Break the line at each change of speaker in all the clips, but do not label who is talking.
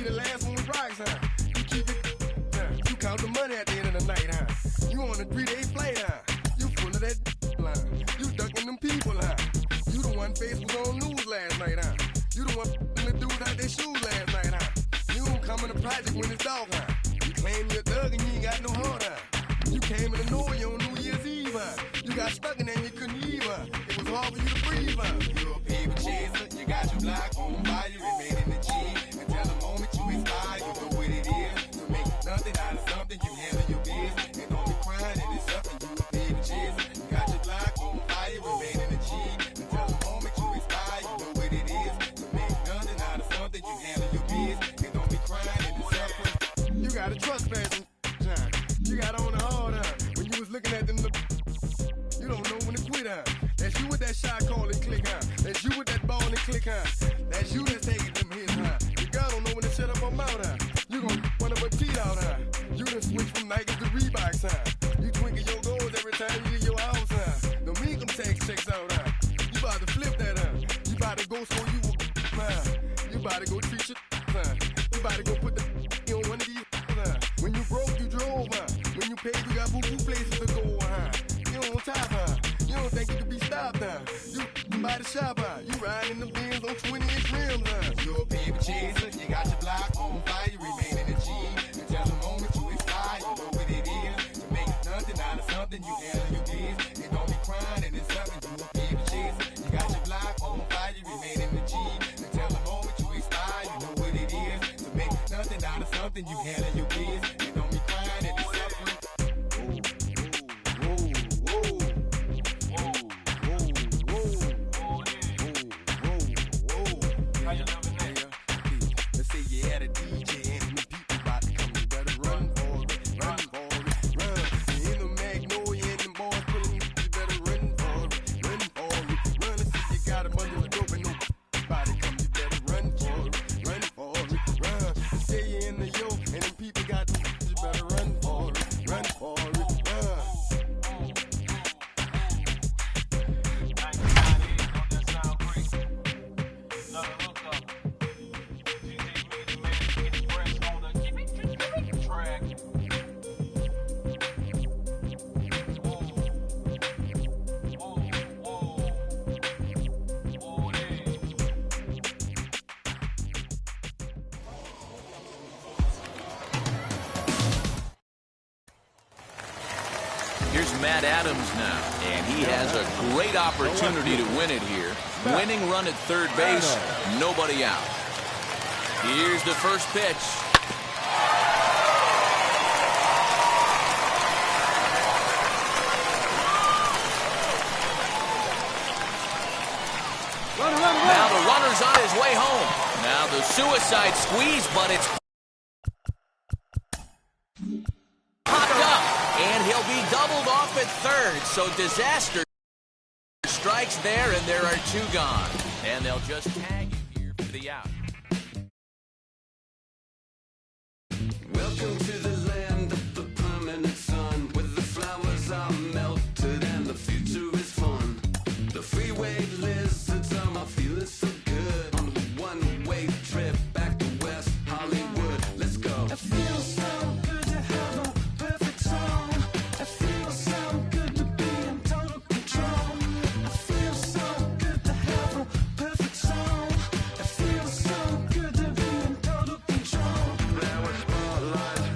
the last one with rocks, huh? You keep it, you count the money at the end of the night, huh? You on a 3-day flight, huh? You full of that line. You ducking them people, huh? You the one Facebook on news last night, huh? You the one the dudes out their shoes last night, huh? You don't come in the project when it's dark, huh? You claim you're a thug and you ain't got no heart, huh? You came in the North on New Year's Eve, huh? You got stuck in there and you couldn't leave, huh? It was hard for you to breathe, huh? You're a paper chaser, you got your block on fire, you remain in the G. Until the moment you expire, you know what it is. To make nothing out of something, you handle your business. And don't be crying and it's something, you a paper chaser. You got your block on fire, you remain in the G. Until the moment you expire, you know what it is. To make nothing out of something, you handle your business. And don't be crying and it's something. You got a trespassing, John. You got on the hard, huh? When you was looking at them, you don't know when to quit, huh? That's you with that shot call and click, huh? That's you with that ball and click, huh? That's you that's taking them hits, huh? Your girl don't know when to shut up her mouth, huh? You gon' run up her teeth out, huh? You done switch from Nikes to Reeboks, huh? You twinkle your goals every time you leave your house, huh? Don't income tax checks out, huh? You about to flip that, huh? You about to go so you will, huh? You about to go treat your, huh? You about to go put the on one of these, huh? When you broke, you drove, huh? When you paid, you got boo-boo places to go, huh? You on top, huh? You don't think you can be stopped, huh? You by the shop, huh? You riding in the Benz on 20-inch rims, huh? You're a paper chaser, you got your block on fire, you remain in the G. Until the moment you expire, you know what it is. To make nothing out of something, you handle your biz. And don't be crying and it's something, you a paper chaser. You got your block on fire, you remain in the G. Until the moment you expire, you know what it is. To make nothing out of something, you handle your biz. And don't be crying and it's something. Let's say you had a DJ and the people about to come, you better run for it, run for it, run. You in the Magnolia and them boys pulling you, you better run for it, run for it, run. Let's say you got a bundle of dope and nobody come, you better run for it, run for it, run. Let's say you in the yo and them people got you better run for it, run for it, run.
Here's Matt Adams now, and he has a great opportunity to win it here. Winning run at third base, nobody out. Here's the first pitch. Now the runner's on his way home. Now the suicide squeeze, but it's popped up. And he'll be doubled off at third, so disaster strikes there, and there are two gone. And they'll just tag him here for the out.
Welcome to the land of the permanent sun, where the flowers are melted and the future is fun. The freeway lizards are my feeling so good on the one-way trip back to West Hollywood. Let's go. It feels so good to have a perfect song. It feels so good to be in total control. It feels so good to have a perfect song. It feels so good to be in total control. There were spotlights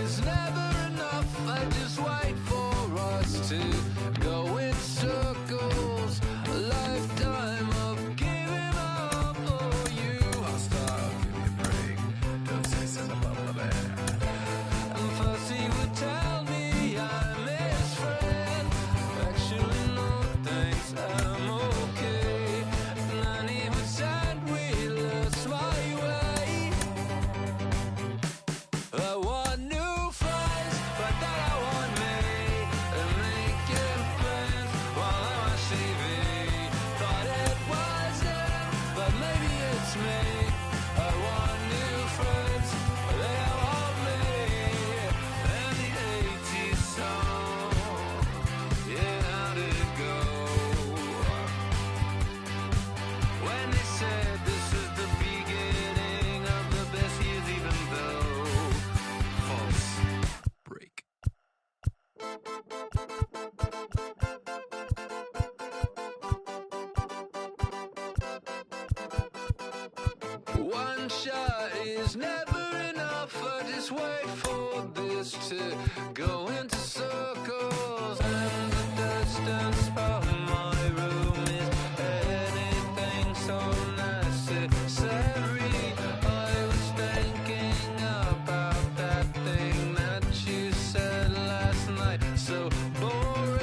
is never enough. I just wait for us to go in circles. A lifetime of giving up for you.
I'll stop, give me a break. Don't say something about my bad.
And first he would tell me I'm his friend. Actually, no thanks, I'm okay. And then he would send wheelers my way. I want new friends, but then I want me. And making friends while I'm on TV. Thought it was him, but maybe it's me. I want new friends, but they want me. And the 80s song, yeah, how did it go? When they said this is the beginning of the best years, even though false break. One shot is never enough. I just wait for this to go into circles. And the distance from my room is anything so necessary. I was thinking about that thing that you said last night. So boring.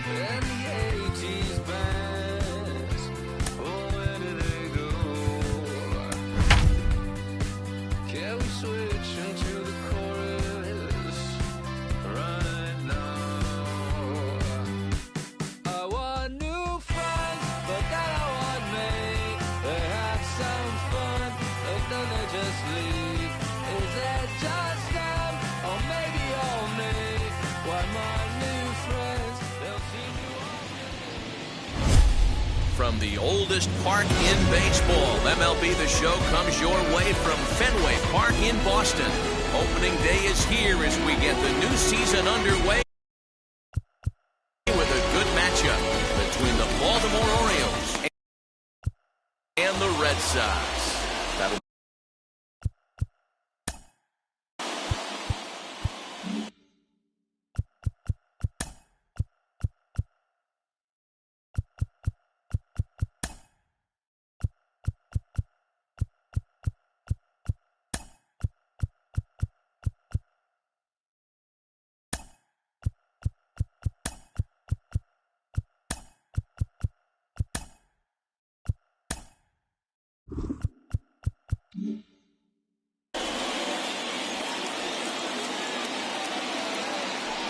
And the 80s bands, oh, where do they go? Can we switch into the chorus right now? I want new friends, but then I want me. They have some fun, but then they just leave. Is it just them, or maybe all me? Why my new friends, they'll see me.
From the oldest park in baseball, MLB The Show comes your way from Fenway Park in Boston. Opening day is here as we get the new season underway with a good matchup between the Baltimore Orioles and the Red Sox. That'll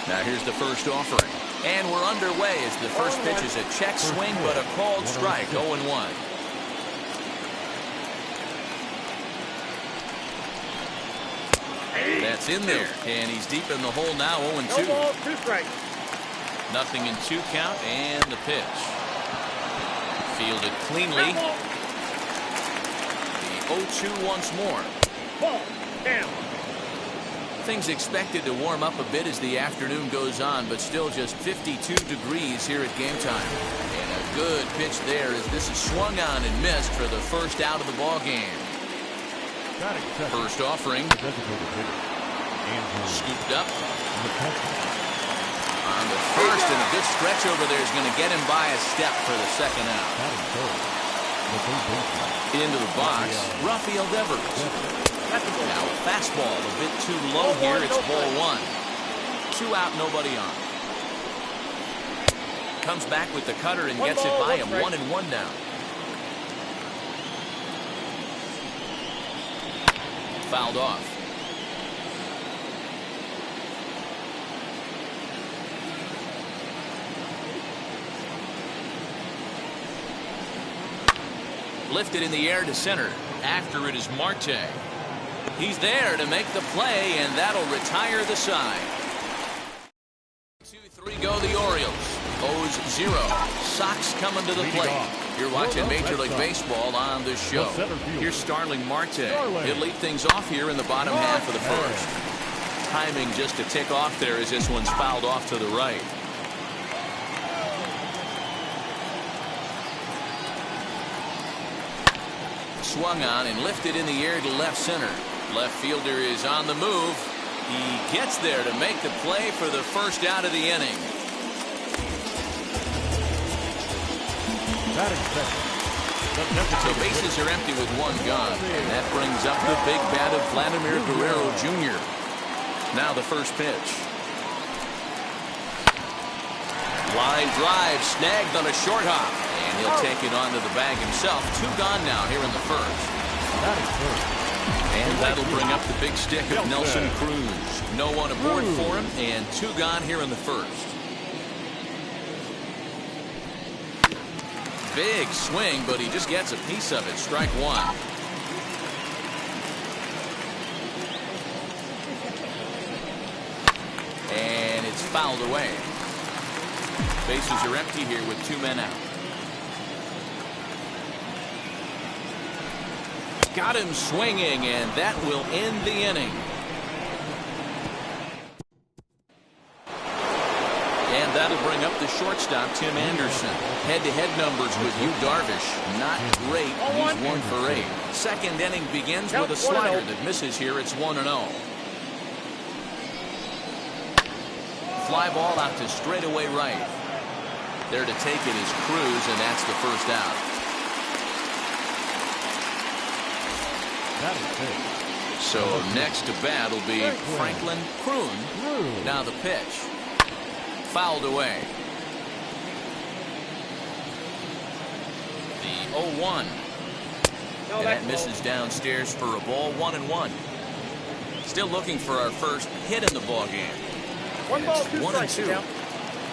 Now here's the first offering. And we're underway as the first pitch is a check swing, but a called strike, 0-1. That's in there, and he's deep in the hole now, 0-2. Nothing in 2 count, and the pitch. Fielded cleanly. The 0-2 once more.
Ball, down.
Things expected to warm up a bit as the afternoon goes on, but still just 52 degrees here at game time. And a good pitch there as this is swung on and missed for the first out of the ball game. First offering. Scooped up. On the first, and a good stretch over there is going to get him by a step for the second out. Into the box, Rafael Devers. Now a fastball a bit too low here. It's ball 1. 2 out, nobody on. Comes back with the cutter and gets it by him. 1-1 now. Fouled off. Lifted in the air to center. After it is Marte. He's there to make the play, and that'll retire the side. 2-3 go the Orioles. O's 0. Sox coming to the plate. You're watching Major League Baseball on the show. Here's Starling Marte. He'll lead things off here in the bottom half of the first. timing just to tick off there as this one's fouled off to the right. Swung on and lifted in the air to left center. Left fielder is on the move. He gets there to make the play for the first out of the inning. So bases are empty with one gone, and that brings up the big bat of Vladimir Guerrero Jr. Now the first pitch. Line drive snagged on a short hop, and he'll take it onto the bag himself. 2 gone now here in the first. And that'll bring up the big stick of Nelson Cruz. No one aboard for him, and 2 gone here in the first. Big swing, but he just gets a piece of it. Strike 1. And it's fouled away. Bases are empty here with 2 men out. Got him swinging, and that will end the inning. And that'll bring up the shortstop, Tim Anderson. Head-to-head numbers with Yu Darvish. Not great. He's 1 for 8. Second inning begins with a slider that misses here. It's 1-0. Fly ball out to straightaway right. There to take it is Cruz, and that's the first out. So next to bat will be Franklin Croon. Now the pitch. Fouled away. The 0-1. And that misses downstairs for a ball. 1-1. Still looking for our first hit in the ball game. 1-2.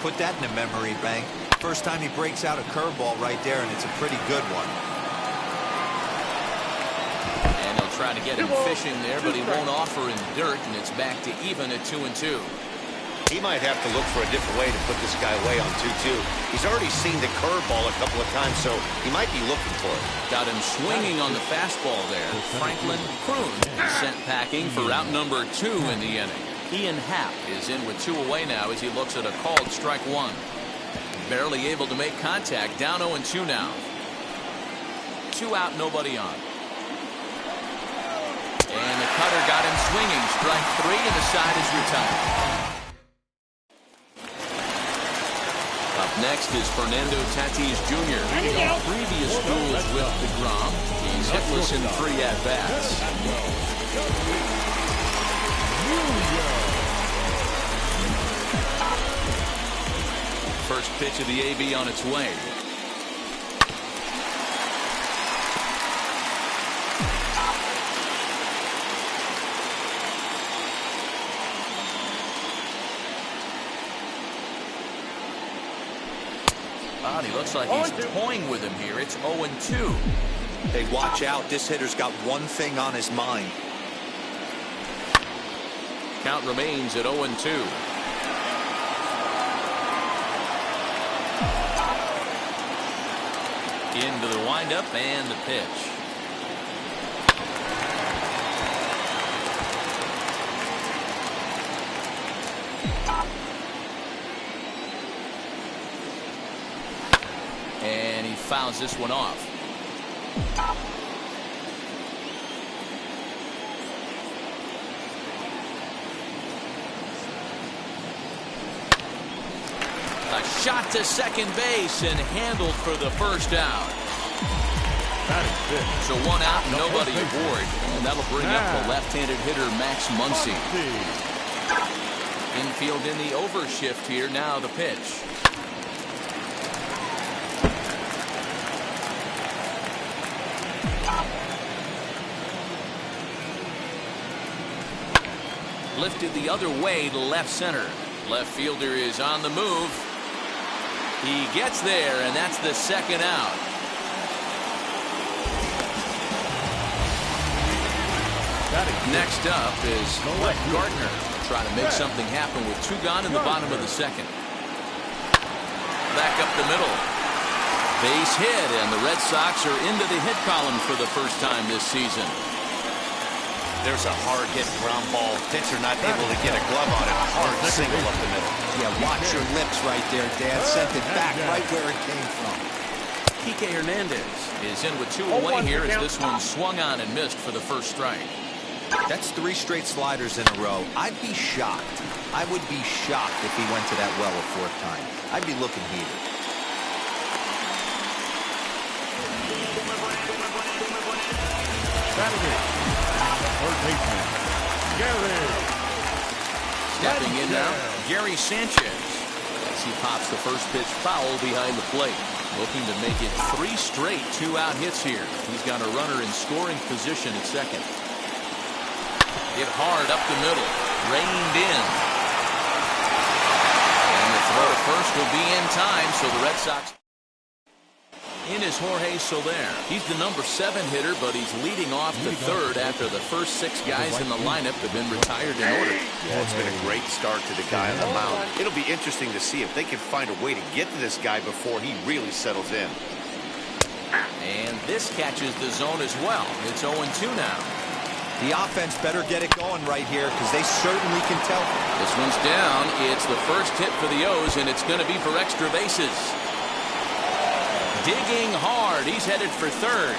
Put that in a memory bank. First time he breaks out a curveball right there, and it's a pretty good one.
And he'll try to get him fishing there, but he won't offer in dirt, and it's back to even at 2-2.
He might have to look for a different way to put this guy away on 2-2. He's already seen the curveball a couple of times, so he might be looking for it.
Got him swinging on the fastball there. Franklin Croon is sent packing for out number 2 in the inning. Ian Happ is in with 2 away now as he looks at a called strike 1. Barely able to make contact. Down 0-2 now. 2 out, nobody on. And the cutter got him swinging. Strike 3, and the side is retired. Up next is Fernando Tatis Jr. Previous duels with DeGrom. He's hitless in 3 at-bats. First pitch of the AB on its way. He looks like he's toying with him here. It's 0-2.
Hey, watch out. This hitter's got one thing on his mind.
Count remains at 0-2. Into the windup and the pitch. And he fouls this one off. A shot to second base and handled for the first out. So 1 out, nobody aboard. And that'll bring up the left-handed hitter Max Muncy. Infield in the overshift here. Now the pitch. Lifted the other way to left center. Left fielder is on the move. He gets there, and that's the second out. Next up is Brett Gardner, trying to make something happen with 2 gone in the bottom of the second. Back up the middle. Base hit, and the Red Sox are into the hit column for the first time this season.
There's a hard hit ground ball. Pitcher not able to get a glove on it. Hard single up the middle.
Yeah, watch your lips right there, Dan. Sent it back right where it came from.
Kike Hernandez is in with 2 away here as this one swung on and missed for the first strike.
That's 3 straight sliders in a row. I'd be shocked. I would be shocked if he went to that well a 4th time. I'd be looking heated.
Saturday, third baseman, Gary.
Stepping in now, Gary Sanchez. As he pops the first pitch foul behind the plate. Looking to make it 3 straight 2-out hits here. He's got a runner in scoring position at second. Hit hard up the middle. Reined in. And the throw to first will be in time, so the Red Sox in is Jorge Soler. He's the number 7 hitter, but he's leading off the third after the first 6 guys in the lineup have been retired in order.
Yeah, it's been a great start to the guy on the mound. It'll be interesting to see if they can find a way to get to this guy before he really settles in.
And this catches the zone as well. It's 0-2 now.
The offense better get it going right here because they certainly can tell.
This one's down. It's the first hit for the O's, and it's going to be for extra bases. Digging hard. He's headed for third.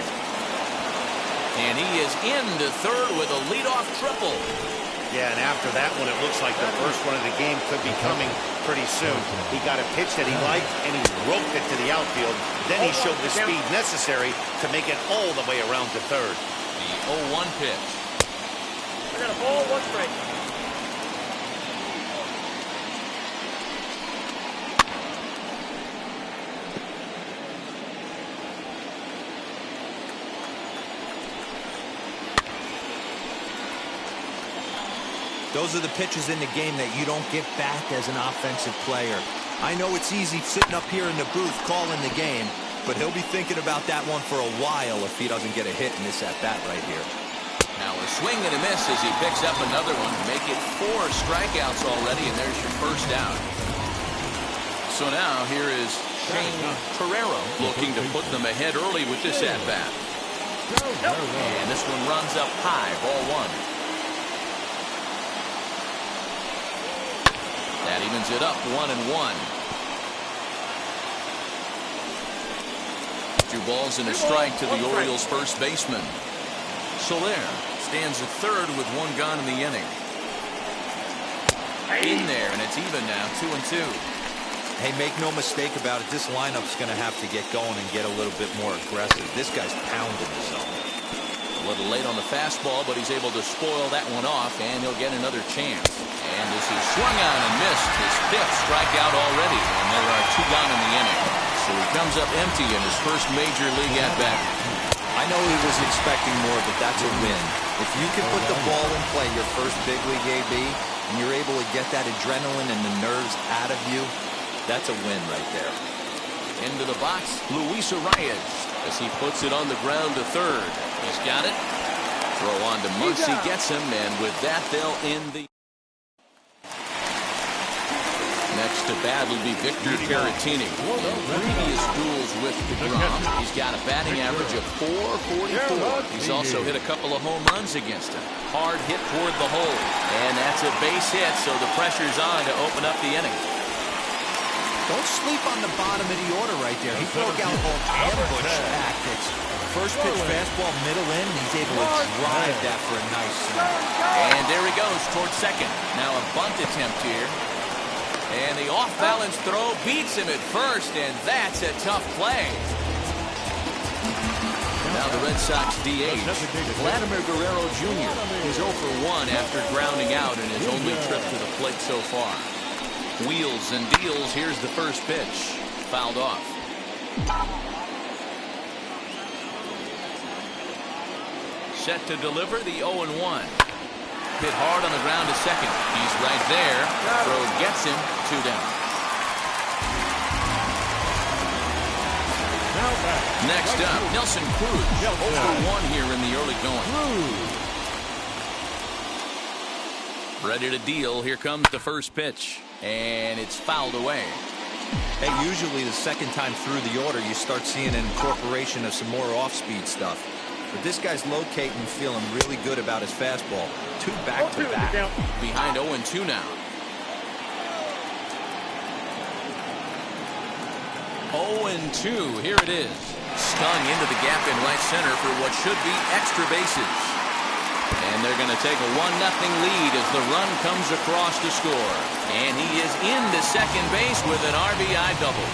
And he is into third with a leadoff triple.
Yeah, and after that one, it looks like the first one of the game could be coming pretty soon. He got a pitch that he liked, and he roped it to the outfield. Then he showed the speed necessary to make it all the way around to third.
The 0-1 pitch.
I got a ball, 1 strike.
Those are the pitches in the game that you don't get back as an offensive player. I know it's easy sitting up here in the booth calling the game, but he'll be thinking about that one for a while if he doesn't get a hit in this at-bat right here.
Now a swing and a miss as he picks up another one. Make it 4 strikeouts already, and there's your first out. So now here is Shane Carrero looking to put them ahead early with this at-bat. And this one runs up high, ball 1. That evens it up 1-1. 2 balls and a strike to the Orioles' first baseman. Soler stands at third with 1 gone in the inning. In there, and it's even now, 2-2.
Hey, make no mistake about it, this lineup's going to have to get going and get a little bit more aggressive. This guy's pounding the zone.
A little late on the fastball, but he's able to spoil that one off, and he'll get another chance. And this is swung on and missed. His 5th strikeout already, and there are 2 gone in the inning. So he comes up empty in his first major league at-bat.
I know he was expecting more, but that's a win. If you can put the ball in play your first big league AB, and you're able to get that adrenaline and the nerves out of you, that's a win right there.
Into the box, Luis Arias, as he puts it on the ground to third. He's got it. Throw on to Muncy, gets him, and with that, they'll end the... Next to bat will be Victor Caratini. In previous duels with DeGrom, he's got a batting average of .444. He's also hit a couple of home runs against him. Hard hit toward the hole, and that's a base hit, so the pressure's on to open up the inning.
Don't sleep on the bottom of the order right there. He broke out on ambush tactics. First pitch fastball, middle in, and he's able to drive that for a nice swing.
And there he goes towards second. Now a bunt attempt here. And the off-balance throw beats him at first, and that's a tough play. Now the Red Sox DH, Vladimir Guerrero Jr. He's 0 for 1 after grounding out in his only trip to the plate so far. Wheels and deals. Here's the first pitch. Fouled off. Set to deliver the 0-1. Hit hard on the ground to second. He's right there. Throw gets him. 2 down. Next up, Nelson Cruz. 0 for 1 here in the early going. Ready to deal. Here comes the first pitch. And it's fouled away.
Hey, usually the second time through the order, you start seeing an incorporation of some more off-speed stuff. But this guy's locating and feeling really good about his fastball. 2 back-to-back.
Behind 0-2 now. 0-2. Here it is. Stung into the gap in right center for what should be extra bases. And they're going to take a 1-0 lead as the run comes across to score. And he is into second base with an RBI double.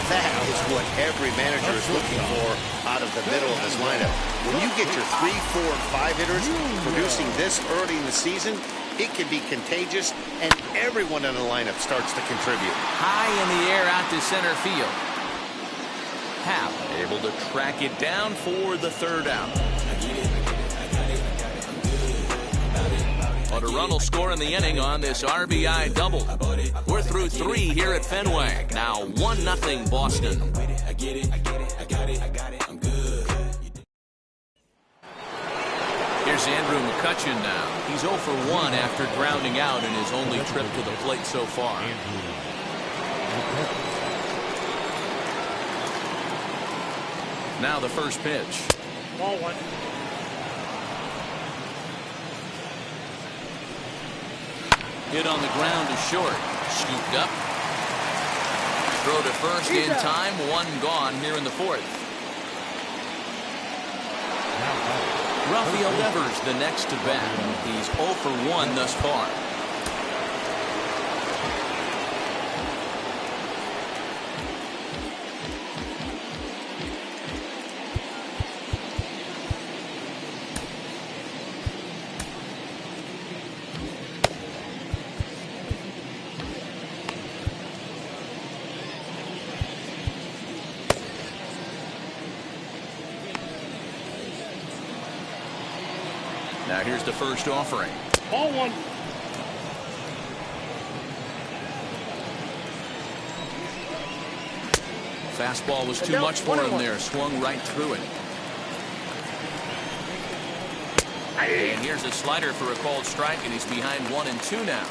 That is what every manager is looking for out of the middle of this lineup. When you get your 3, 4, and 5 hitters producing this early in the season, it can be contagious, and everyone in the lineup starts to contribute.
High in the air out to center field. Happ able to track it down for the 3rd out. But a run will score in the inning on this RBI double. We're through 3 here at Fenway. Now 1-0 Boston. Here's Andrew McCutchen now. He's 0 for 1 after grounding out in his only trip to the plate so far. Now the first pitch.
Ball 1.
Hit on the ground to short. Scooped up. Throw to first in time. 1 gone here in the 4th. Rafael Devers the next to bat. He's 0 for 1 thus far. Now here's the first offering.
Ball 1.
Fastball was too much for him there. Swung right through it. And here's a slider for a called strike, and he's behind 1-2 now.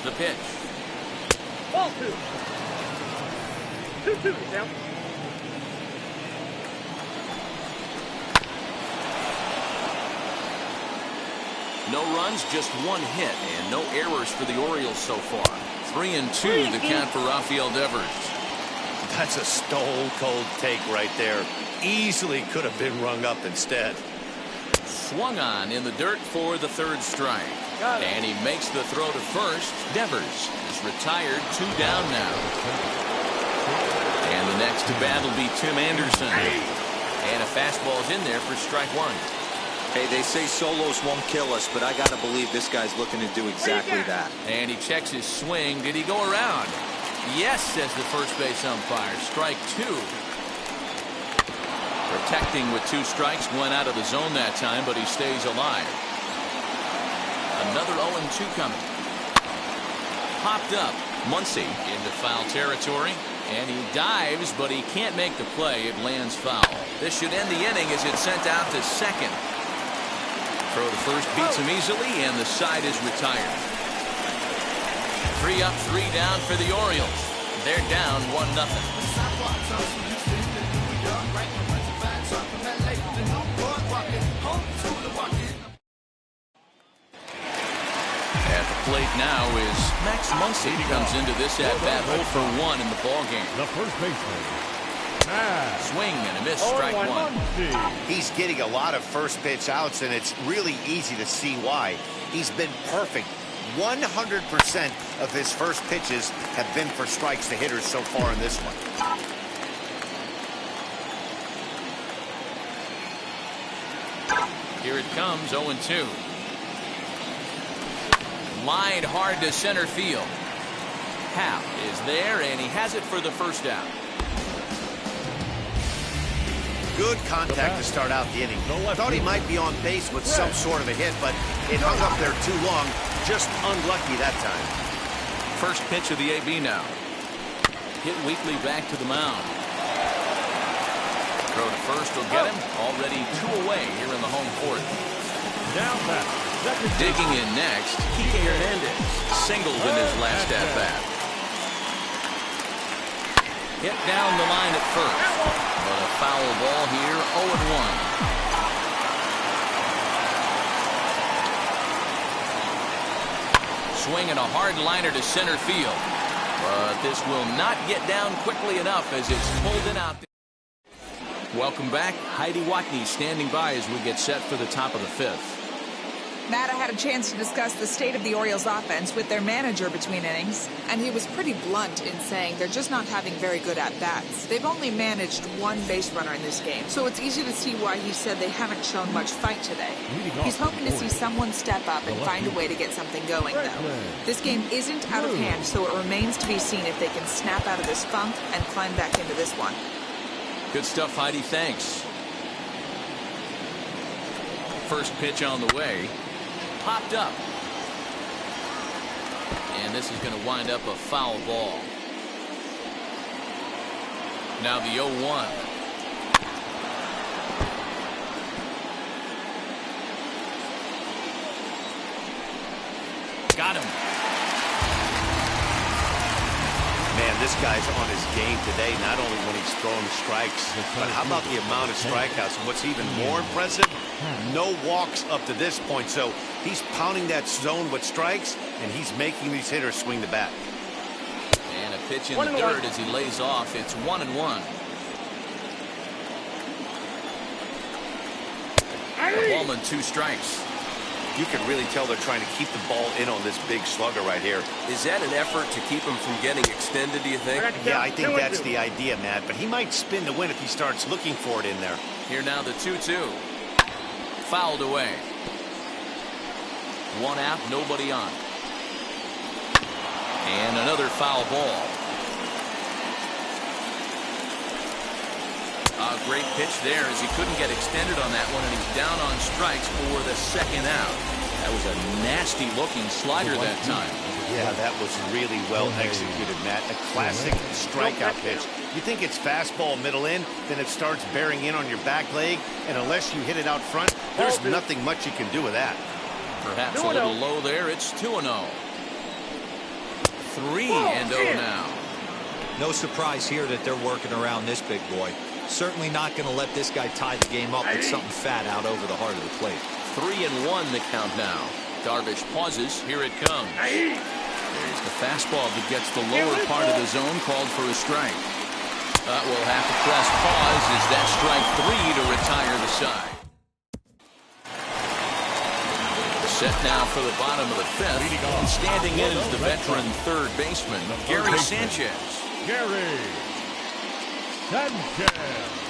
The pitch.
Ball 2. 2-2 down.
No runs, just 1 hit, and no errors for the Orioles so far. 3-2 the count for Rafael Devers.
That's a stone-cold take right there. Easily could have been rung up instead.
Swung on in the dirt for the 3rd strike. And he makes the throw to first. Devers is retired. 2 down now. And the next to bat will be Tim Anderson. And a fastball's in there for strike 1.
Hey, they say solos won't kill us, but I got to believe this guy's looking to do exactly that.
And he checks his swing. Did he go around? Yes, says the first base umpire. Strike 2. Protecting with 2 strikes. Went out of the zone that time, but he stays alive. Another 0-2 coming. Popped up. Muncy into foul territory. And he dives, but he can't make the play. It lands foul. This should end the inning as it's sent out to second. Throw to first beats him easily, and the side is retired. 3 up, 3 down for the Orioles. They're down 1-0. At the plate now is Max Muncy. Comes into this at-bat 0 for 1 in the ballgame.
The first baseman.
Swing and a miss, strike 1.
He's getting a lot of first pitch outs, and it's really easy to see why. He's been perfect. 100% of his first pitches have been for strikes to hitters so far in this one.
Here it comes, 0-2. Lined hard to center field. Happ is there, and he has it for the first out.
Good contact to start out the inning. Thought he might be on base with some sort of a hit, but it hung up there too long. Just unlucky that time.
First pitch of the AB now. Hit weakly back to the mound. Throw to first will get him. Already 2 away here in the home 4th.
Down back.
Digging in next, Kike Hernandez. Singled in his last at-bat. Hit down the line at first. But a foul ball here, 0-1. Swinging a hard liner to center field. But this will not get down quickly enough as it's pulled in out. Welcome back. Heidi Watney standing by as we get set for the top of the fifth.
Matt, I had a chance to discuss the state of the Orioles offense with their manager between innings, and he was pretty blunt in saying they're just not having very good at-bats. They've only managed one base runner in this game, so it's easy to see why he said they haven't shown much fight today. He's hoping to see someone step up and find a way to get something going, though. This game isn't out of hand, so it remains to be seen if they can snap out of this funk and climb back into this one.
Good stuff, Heidi. Thanks. First pitch on the way. Popped up. And this is going to wind up a foul ball. Now the 0-1. Got him.
Man, this guy's on his game today, not only when he's throwing strikes, but how about the amount of strikeouts? And what's even more impressive, no walks up to this point. So he's pounding that zone with strikes, and he's making these hitters swing the bat.
And a pitch in the dirt as he lays off. It's 1-1. The ballman, 2 strikes.
You can really tell they're trying to keep the ball in on this big slugger right here.
Is that an effort to keep him from getting extended, do you think?
Yeah, I think that's the idea, Matt. But he might spin to win if he starts looking for it in there.
Here now the 2-2. Fouled away. 1 out, nobody on. And another foul ball. A great pitch there as he couldn't get extended on that one, and he's down on strikes for the 2nd out. That was a nasty looking slider that time.
Yeah, that was really well executed, Matt. A classic strikeout pitch. You think it's fastball middle in, then it starts bearing in on your back leg, and unless you hit it out front, there's nothing much you can do with that.
Perhaps a little low there. It's 2-0. 3-0 now.
No surprise here that they're working around this big boy. Certainly not going to let this guy tie the game up with something fat out over the heart of the plate.
3-1 the count now. Darvish pauses. Here it comes. There's the fastball that gets the lower part of the zone, called for a strike. We'll have to press pause as that strike 3 to retire the side. Set now for the bottom of the 5th. And standing in is the veteran third baseman, Gary Sanchez.
Gary Sanchez.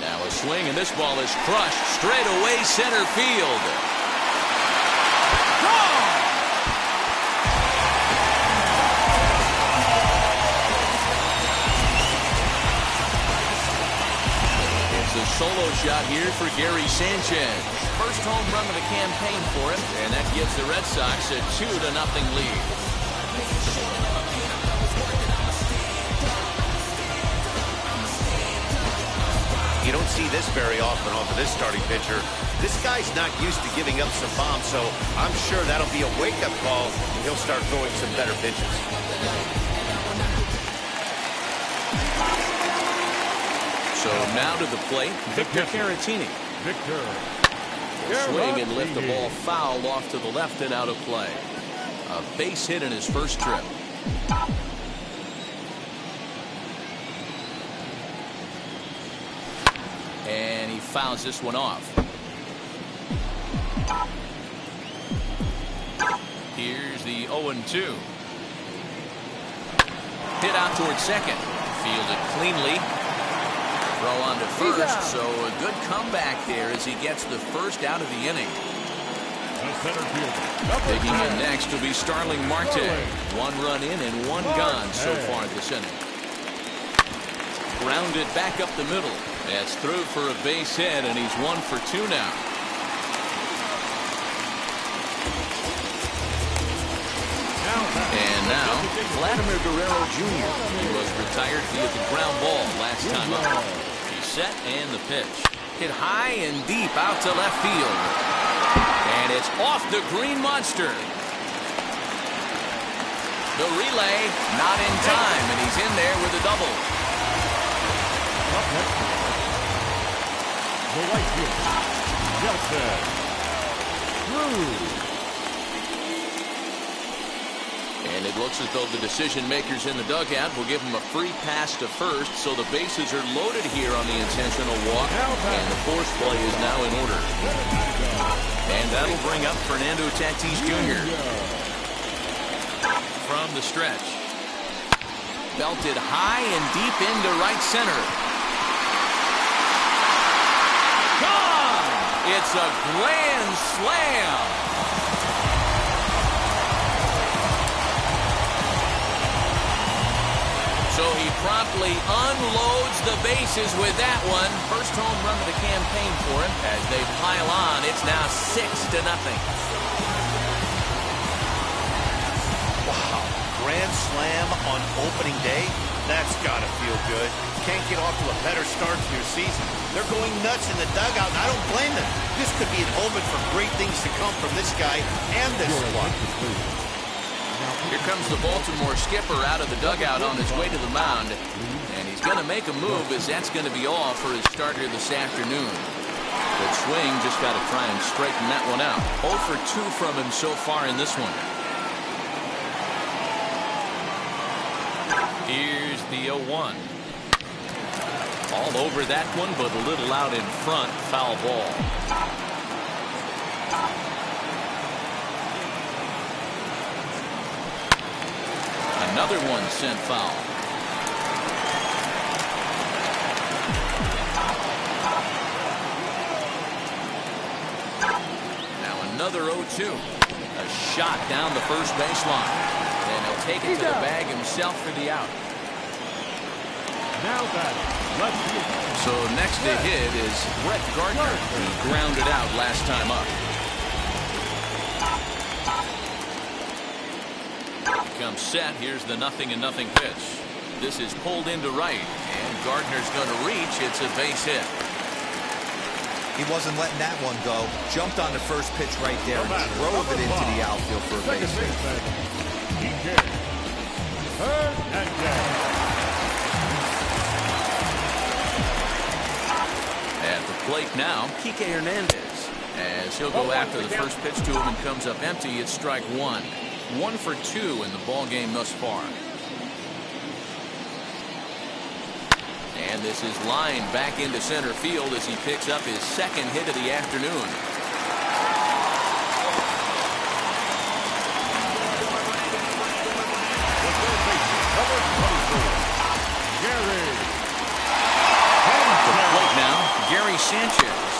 Now a swing, and this ball is crushed straight away center field. Gone! It's a solo shot here for Gary Sanchez. First home run of the campaign for him, and that gives the Red Sox a 2-0 lead.
You don't see this very often off of this starting pitcher. This guy's not used to giving up some bombs, so I'm sure that'll be a wake-up call, and he'll start throwing some better pitches.
So now to the plate, Victor Caratini. Swing and lift the ball foul off to the left and out of play. A base hit in his first trip. And he fouls this one off. Here's the 0-2. Hit out towards second. Fielded cleanly. Throw on to first, so a good comeback there as he gets the first out of the inning. Digging in next will be Starling Marte. 1 run in and 1 gone so far this inning. Grounded back up the middle. That's through for a base hit, and he's 1 for 2 now. And now, Vladimir Guerrero Jr. He was retired via the ground ball last time up. He's set and the pitch. Hit high and deep out to left field. And it's off the Green Monster. The relay not in time, and he's in there with a double.
the right field. Nelson Cruz.
And it looks as though the decision makers in the dugout will give him a free pass to first, so the bases are loaded here on the intentional walk, and the force play is now in order. And that'll bring up Fernando Tatis Jr. From the stretch. Belted high and deep into right center. Gone! It's a grand slam! So he promptly unloads the bases with that one. First home run of the campaign for him. As they pile on, it's now 6-0.
Wow, grand slam on opening day? That's got to feel good. Can't get off to a better start to your season. They're going nuts in the dugout, and I don't blame them. This could be an omen for great things to come from this guy and this squad.
Here comes the Baltimore skipper out of the dugout on his way to the mound. And he's going to make a move, as that's going to be all for his starter this afternoon. But swing just got to try and straighten that one out. 0 for 2 from him so far in this one. Here's the 0-1. All over that one, but a little out in front. Foul ball. Another one sent foul. Now another 0-2. A shot down the first baseline. And he'll take it to the bag himself for the out.
Now batting, left field.
So next to hit is Brett Gardner. He grounded out last time up. Comes set. Here's the 0-0 pitch. This is pulled into right, and Gardner's going to reach. It's a base hit.
He wasn't letting that one go. Jumped on the first pitch right there and drove it into the outfield for a base hit.
At the plate now, Kike Hernandez. As he'll go after the first pitch to him and comes up empty, it's strike one. 1 for 2 in the ball game thus far. And this is lined back into center field as he picks up his second hit of the afternoon. To the plate now, Gary Sanchez.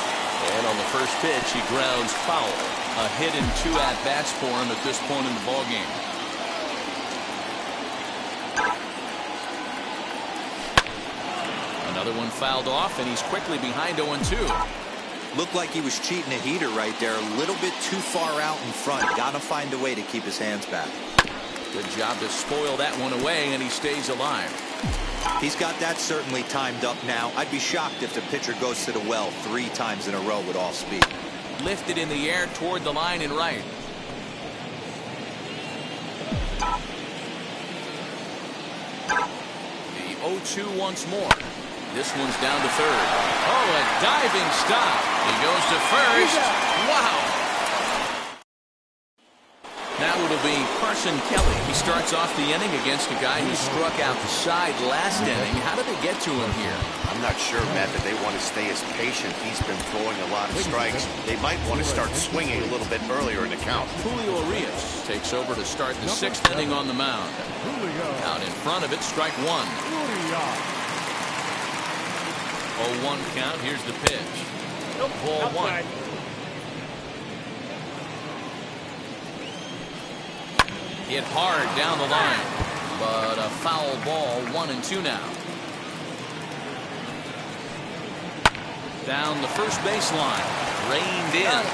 And on the first pitch, he grounds foul. A hit and 2 at-bats for him at this point in the ballgame. Another one fouled off, and he's quickly behind 0-2.
Looked like he was cheating a heater right there. A little bit too far out in front. Got to find a way to keep his hands back.
Good job to spoil that one away, and he stays alive.
He's got that certainly timed up now. I'd be shocked if the pitcher goes to the well 3 times in a row with all speed.
Lifted in the air toward the line and right. The 0-2 once more. This one's down to third. Oh, a diving stop. He goes to first. Wow. Now it'll be Carson Kelly. He starts off the inning against a guy who struck out the side last inning. How did they get to him here?
I'm not sure, Matt, that they want to stay as patient. He's been throwing a lot of strikes. They might want to start swinging a little bit earlier in the count.
Julio Urias takes over to start the 6th inning on the mound. Out in front of it, strike one. 0-1 count. Here's the pitch. Ball one. Hit hard down the line, but a foul ball. 1-2 now. Down the first baseline, reined in,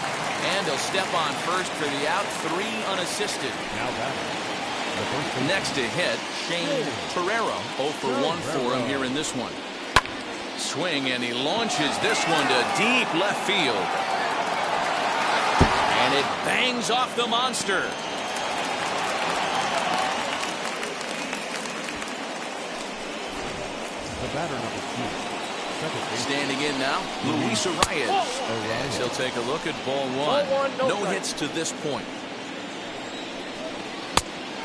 and he'll step on first for the out. 3 unassisted. Next to hit, Shane Torero. 0 for 1 for him here in this one. Swing, and he launches this one to deep left field, and it bangs off the monster.
The batter number 2.
Standing in now, Luis Arias. As he'll take a look at ball one. No hits to this point.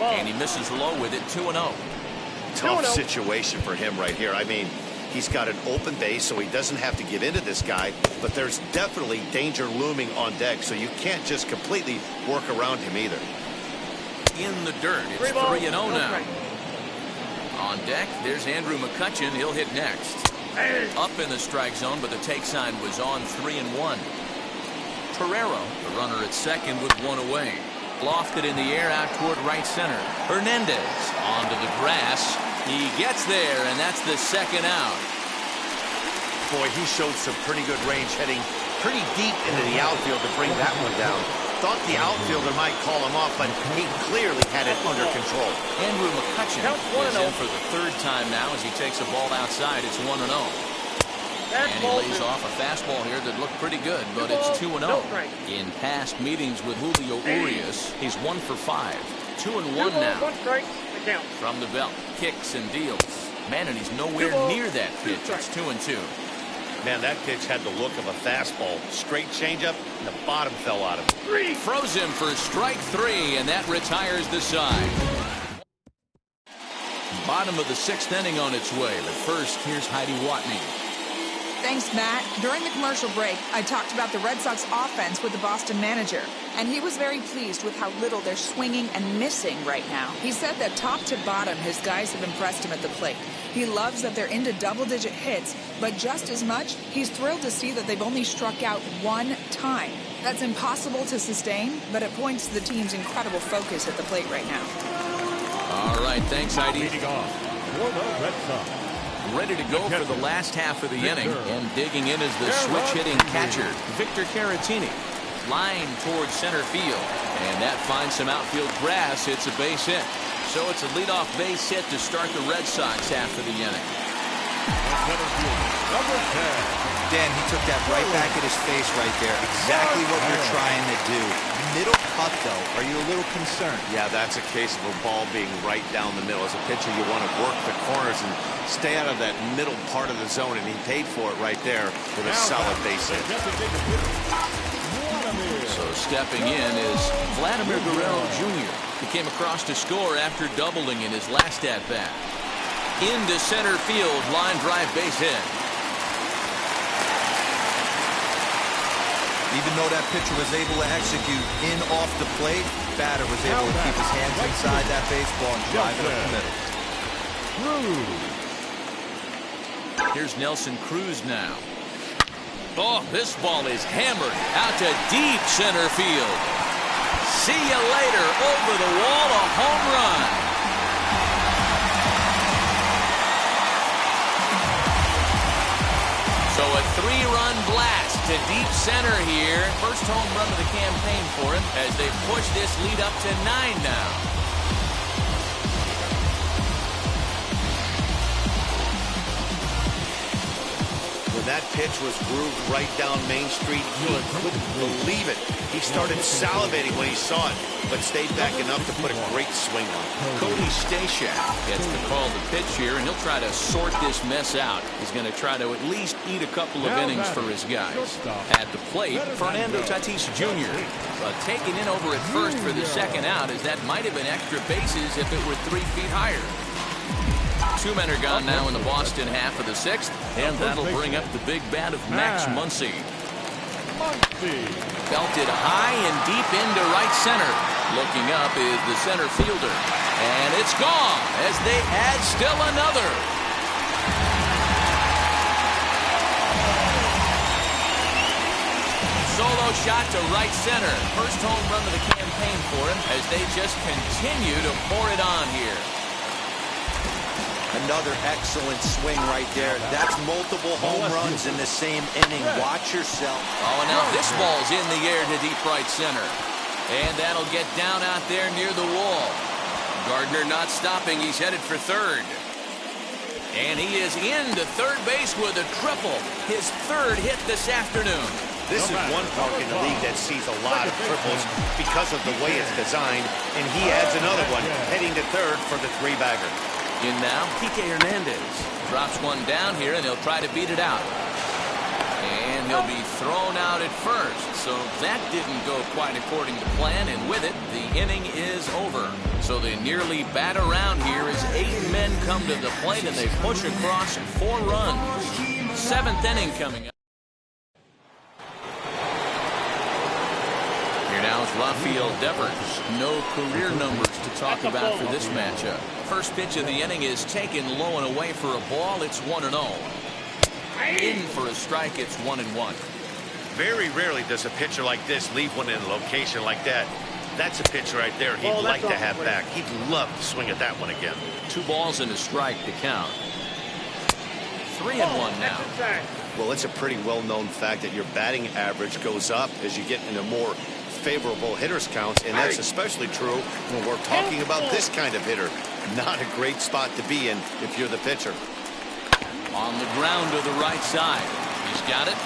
And he misses low with it, 2-0.
Tough situation for him right here. I mean, he's got an open base, so he doesn't have to get into this guy, but there's definitely danger looming on deck, so you can't just completely work around him either.
In the dirt, it's 3-0 now. On deck, there's Andrew McCutchen. He'll hit next. Up in the strike zone, but the take sign was on, 3-1. Pereiro, the runner at second with one away. Lofted in the air out toward right center. Hernandez onto the grass. He gets there, and that's the second out.
Boy, he showed some pretty good range, heading pretty deep into the outfield to bring that one down. Thought the outfielder might call him off, but he clearly had it under control.
Andrew McCutchen is in for the third time now as he takes a ball outside. It's 1-0. And he lays off a fastball here that looked pretty good, but it's 2-0. In past meetings with Julio Urias, he's 1 for 5. 2-1 now. From the belt, kicks and deals. Man, and he's nowhere near that pitch. It's 2-2.
Man, that pitch had the look of a fastball. Straight changeup, and the bottom fell out of it.
Froze him for strike 3, and that retires the side. Bottom of the 6th inning on its way, but first, here's Heidi Watney.
Thanks, Matt. During the commercial break, I talked about the Red Sox offense with the Boston manager, and he was very pleased with how little they're swinging and missing right now. He said that top to bottom, his guys have impressed him at the plate. He loves that they're into double-digit hits, but just as much, he's thrilled to see that they've only struck out one time. That's impossible to sustain, but it points to the team's incredible focus at the plate right now.
All right, thanks, Heidi.
Leading off for the Red Sox.
Ready to go for the last half of the inning, and digging in is the switch-hitting catcher, Victor Caratini. Line towards center field, and that finds some outfield grass. It's a base hit. So it's a leadoff base hit to start the Red Sox half of the inning.
Dan, he took that right back at his face right there. Exactly what you're trying to do. Middle cut, though. Are you a little concerned?
Yeah, that's a case of a ball being right down the middle. As a pitcher, you want to work the corners and stay out of that middle part of the zone, and he paid for it right there with a solid base hit.
So stepping in is Vladimir Guerrero Jr. He came across to score after doubling in his last at-bat. Into center field, line drive base hit.
Even though that pitcher was able to execute in off the plate, batter was able to keep his hands inside that baseball and drive it up the middle.
Here's Nelson Cruz now. Oh, this ball is hammered out to deep center field. See you later. Over the wall, a home run. So a 3-run blast to deep center here. First home run of the campaign for him as they push this lead up to 9 now.
That pitch was grooved right down Main Street. He couldn't believe it. He started salivating when he saw it, but stayed back enough to put a great swing on.
Cody Stashak gets the call to pitch here, and he'll try to sort this mess out. He's going to try to at least eat a couple of innings for his guys. At the plate, Fernando Tatis Jr. Taken in over at first for the second out, as that might have been extra bases if it were 3 feet higher. 2 men are gone now in the Boston half of the 6th, and that'll bring up the big bat of Max Muncy. Belted high and deep into right center. Looking up is the center fielder, and it's gone as they add still another. Solo shot to right center. First home run of the campaign for him as they just continue to pour it on here.
Another excellent swing right there. That's multiple home runs in the same inning. Watch yourself.
Oh, and now this ball's in the air to deep right center. And that'll get down out there near the wall. Gardner not stopping. He's headed for third. And he is into third base with a triple. His third hit this afternoon.
This is one park in the league that sees a lot of triples because of the way it's designed. And he adds another one, heading to third for the 3-bagger.
In now,
Kike Hernandez.
drops one down here, and he'll try to beat it out. And he'll be thrown out at first. So that didn't go quite according to plan, and with it, the inning is over. So they nearly bat around here as 8 men come to the plate, and they push across 4 runs. 7th inning coming up. Here now is Rafael Devers. No career numbers to talk about for this matchup. First pitch of the inning is taken low and away for a ball. It's 1-0. In for a strike, it's 1-1.
Very rarely does a pitcher like this leave one in a location like that. That's a pitch right there he'd like to have back. He'd love to swing at that one again.
2 balls and a strike to count. 3-1 now.
Well, it's a pretty well-known fact that your batting average goes up as you get into more favorable hitters counts, and that's especially true when we're talking about this kind of hitter. Not a great spot to be in if you're the pitcher.
On the ground to the right side. He's got it.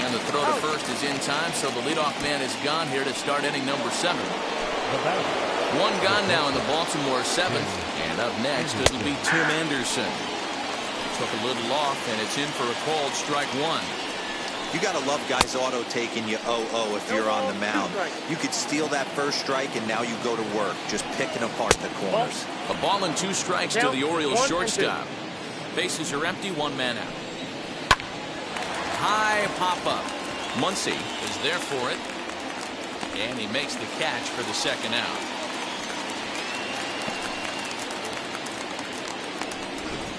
And the throw to first is in time, so the leadoff man is gone here to start inning number 7. 1 gone now in the Baltimore 7th. And up next, it'll be Tim Anderson. Took a little off, and it's in for a called strike 1.
You got to love guys auto taking you 0-0 if you're on the mound. You could steal that first strike, and now you go to work, just picking apart the corners.
A ball and 2 strikes to the Orioles shortstop. Bases are empty, 1 man out. High pop-up. Muncy is there for it. And he makes the catch for the 2nd out.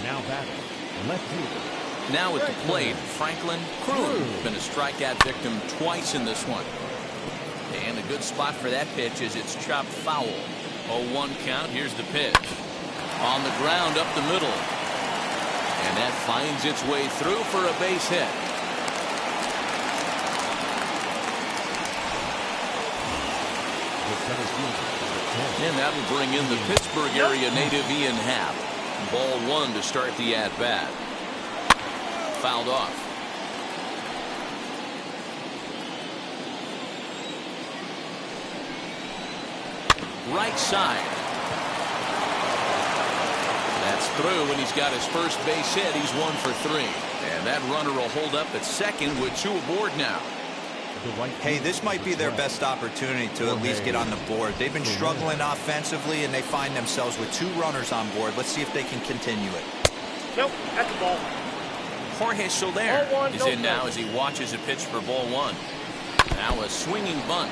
Now batting, left fielder.
Now at the plate, Franklin Croon. Been a strikeout victim twice in this one. And a good spot for that pitch is it's chopped foul. 0-1 count. Here's the pitch. On the ground up the middle. And that finds its way through for a base hit. And that'll bring in the Pittsburgh area native Ian Happ. Ball 1 to start the at-bat. Fouled off. Right side. That's through, and he's got his first base hit. He's 1 for 3. And that runner will hold up at second with 2 aboard now.
Hey, this might be their best opportunity to at least get on the board. They've been struggling offensively, and they find themselves with 2 runners on board. Let's see if they can continue it.
Nope, that's the ball.
Jorge Soler is in now as he watches a pitch for ball 1. Now a swinging bunt.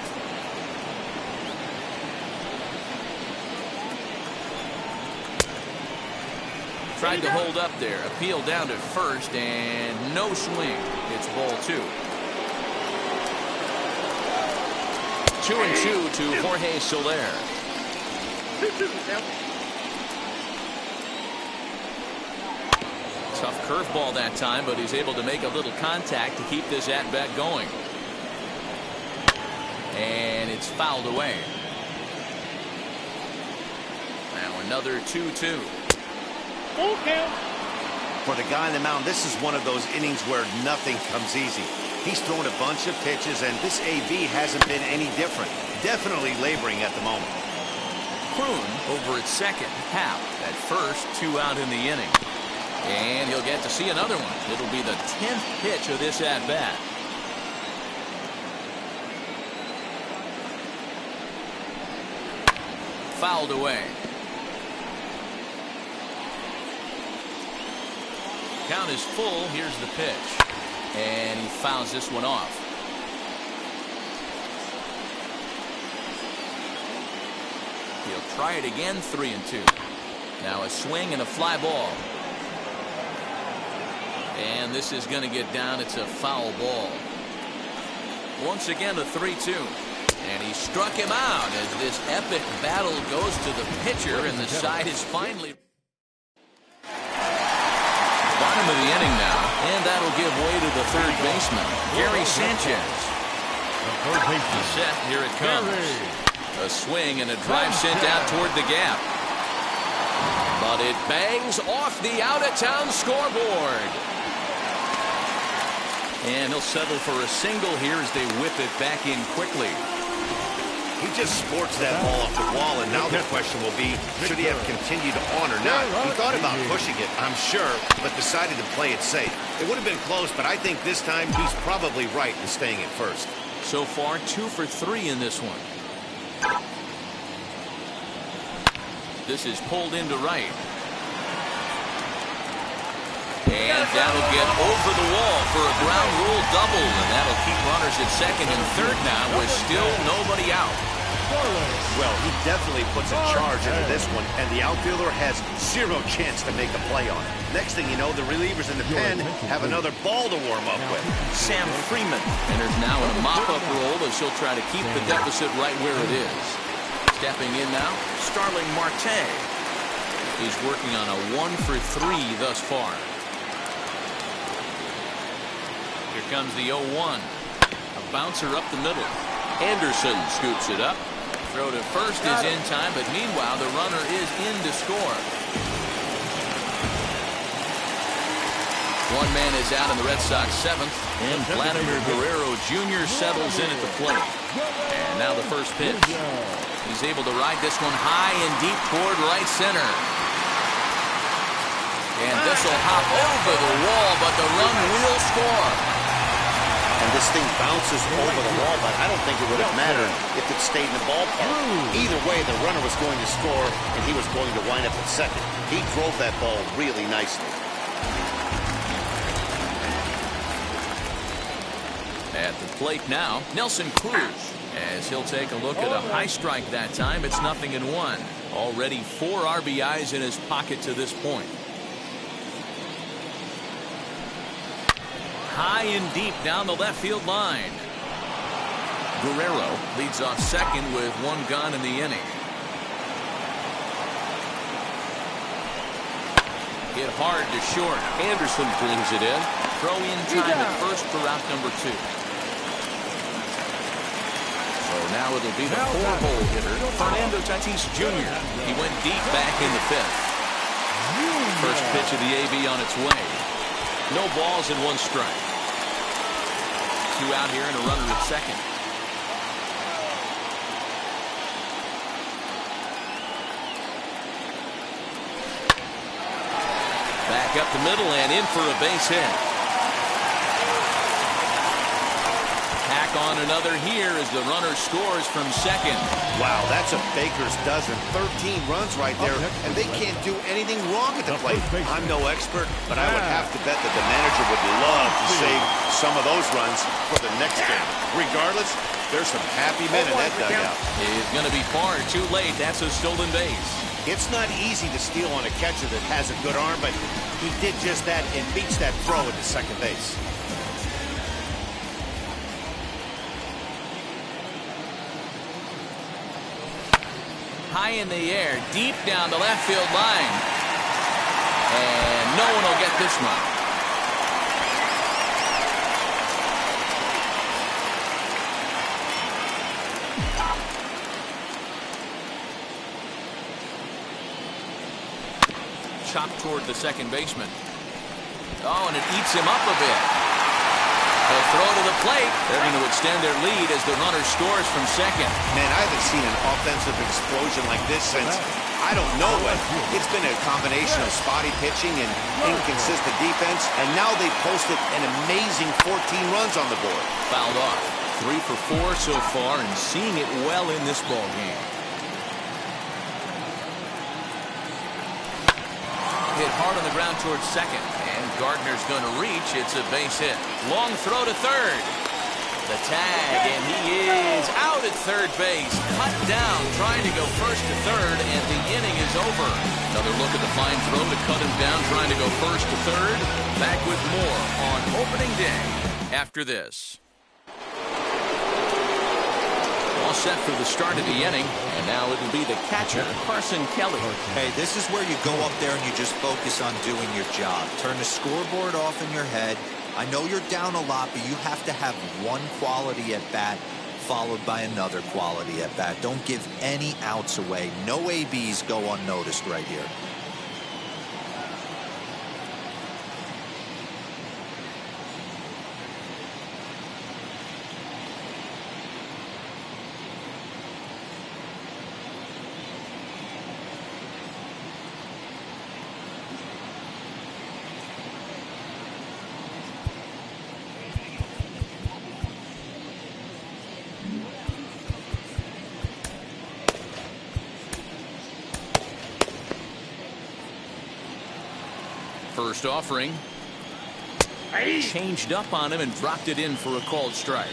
Tried to hold up there. Appeal down to first, and no swing. It's ball 2. 2-2 to Jorge Soler. Tough curveball that time, but he's able to make a little contact to keep this at-bat going. And it's fouled away. Now another 2-2.
For the guy on the mound, this is one of those innings where nothing comes easy. He's thrown a bunch of pitches, and this AB hasn't been any different. Definitely laboring at the moment.
Croon over at second. Happ at first, 2 out in the inning. And he'll get to see another one. It'll be the 10th pitch of this at-bat. Fouled away. Count is full. Here's the pitch. And he fouls this one off. He'll try it again, 3-2. Now a swing and a fly ball. And this is going to get down. It's a foul ball. Once again, a 3-2. And he struck him out as this epic battle goes to the pitcher, and the side is finally... Bottom of the inning now, and that'll give way to the third baseman, Gary Sanchez. Set, here it comes. A swing and a drive sent out toward the gap. But it bangs off the out-of-town scoreboard. And he'll settle for a single here as they whip it back in quickly.
He just sports that ball off the wall, and now Now the question will be, should he have continued on or not? He thought about pushing it, I'm sure, but decided to play it safe. It would have been close, but I think this time he's probably right in staying at first.
So far, 2 for 3 in this one. This is pulled into right. And that'll get over the wall for a ground rule double, and that'll keep runners at second and third now with still nobody out.
Well, he definitely puts a charge into this one, and the outfielder has zero chance to make a play on it. Next thing you know, the relievers in the pen have another ball to warm up with.
Sam Freeman enters now in a mop-up role as he'll try to keep the deficit right where it is. Stepping in now, Starling Marte. He's working on a 1 for 3 thus far. Here comes the 0-1. A bouncer up the middle. Anderson scoops it up. Throw to first is in time, but meanwhile the runner is in to score. One man is out in the Red Sox 7th, and Vladimir Guerrero Jr. settles in at the plate. And now the first pitch. He's able to ride this one high and deep toward right center. And this will hop over the wall, but the run will score.
And this thing bounces over the wall, but I don't think it would have mattered if it stayed in the ballpark. Either way, the runner was going to score, and he was going to wind up at second. He drove that ball really nicely.
At the plate now, Nelson Cruz. As he'll take a look at a high strike that time, it's 0-1. Already 4 RBIs in his pocket to this point. High and deep down the left field line. Guerrero leads off second with 1 gone in the inning. Hit hard to short. Anderson brings it in. Throw in time at first for out number 2. So now it'll be the 4-hole hitter, Fernando Tatis Jr. He went deep back in the 5th. First pitch of the AB on its way. No balls and 1 strike. 2 out here and a runner at second. Back up the middle and in for a base hit. Tack on another here as the runner scores from second.
Wow, that's a baker's dozen. 13 runs right there, and they can't do anything wrong at the plate. I'm no expert, but I would have to bet that the manager would love to save some of those runs for the next game. Regardless, there's some happy men in that dugout.
It's going to be far too late. That's a stolen base.
It's not easy to steal on a catcher that has a good arm, but he did just that and beats that throw into second base.
High in the air, deep down the left field line. And no one will get this one. Chopped toward the second baseman. Oh, and it eats him up a bit. They'll throw to the plate. They're going to extend their lead as the runner scores from second.
Man, I haven't seen an offensive explosion like this since, I don't know when. It's been a combination of spotty pitching and inconsistent defense, and now they posted an amazing 14 runs on the board.
Fouled off. 3 for 4 so far and seeing it well in this ball game. Hit hard on the ground towards second, and Gardner's going to reach. It's a base hit. Long throw to third. The tag, and he is out at third base. Cut down, trying to go first to third, and the inning is over. Another look at the fine throw to cut him down, trying to go first to third. Back with more on opening day after this. All set for the start of the inning, and now it'll be the catcher, Carson Kelly.
Hey, this is where you go up there and you just focus on doing your job. Turn the scoreboard off in your head. I know you're down a lot, but you have to have one quality at bat followed by another quality at bat. Don't give any outs away. No ABs go unnoticed right here.
First offering. Changed up on him and dropped it in for a called strike.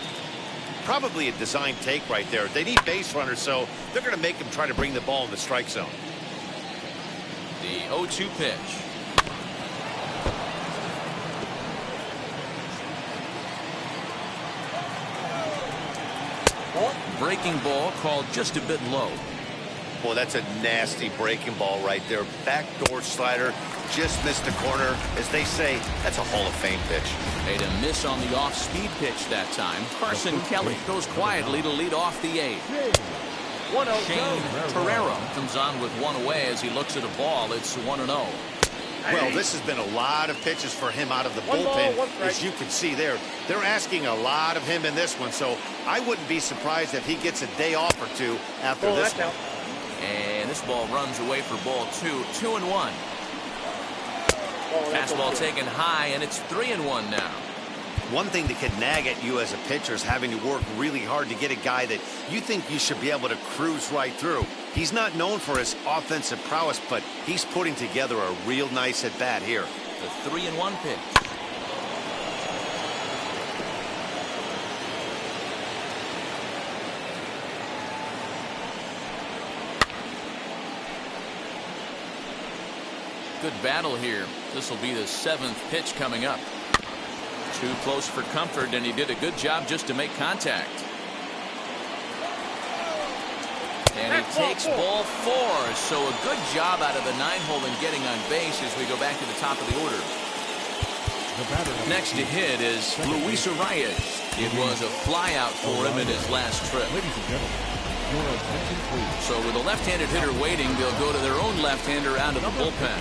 Probably a design take right there. They need base runners, so they're going to make him try to bring the ball in the strike zone.
The 0-2 pitch. Breaking ball called just a bit low.
Boy, that's a nasty breaking ball right there. Backdoor slider, just missed the corner. As they say, that's a Hall of Fame pitch.
Made a miss on the off-speed pitch that time. Carson Kelly goes quietly to lead off the 8th. Shane Torero comes on with one away as he looks at a ball. It's 1-0.
Well, this has been a lot of pitches for him out of the bullpen. As you can see there, they're asking a lot of him in this one, so I wouldn't be surprised if he gets a day off or two after this one.
And this ball runs away for ball 2. 2-1. Fastball taken high, and it's 3-1 now.
One thing that can nag at you as a pitcher is having to work really hard to get a guy that you think you should be able to cruise right through. He's not known for his offensive prowess, but he's putting together a real nice at-bat here.
The 3-1 pitch. Good battle here. This will be the 7th pitch coming up. Too close for comfort, and he did a good job just to make contact. And he takes ball 4. So a good job out of the 9-hole in getting on base as we go back to the top of the order. Next to hit is Luis Arias. It was a flyout for him in his last trip. So with a left-handed hitter waiting, they'll go to their own left-hander out of the bullpen.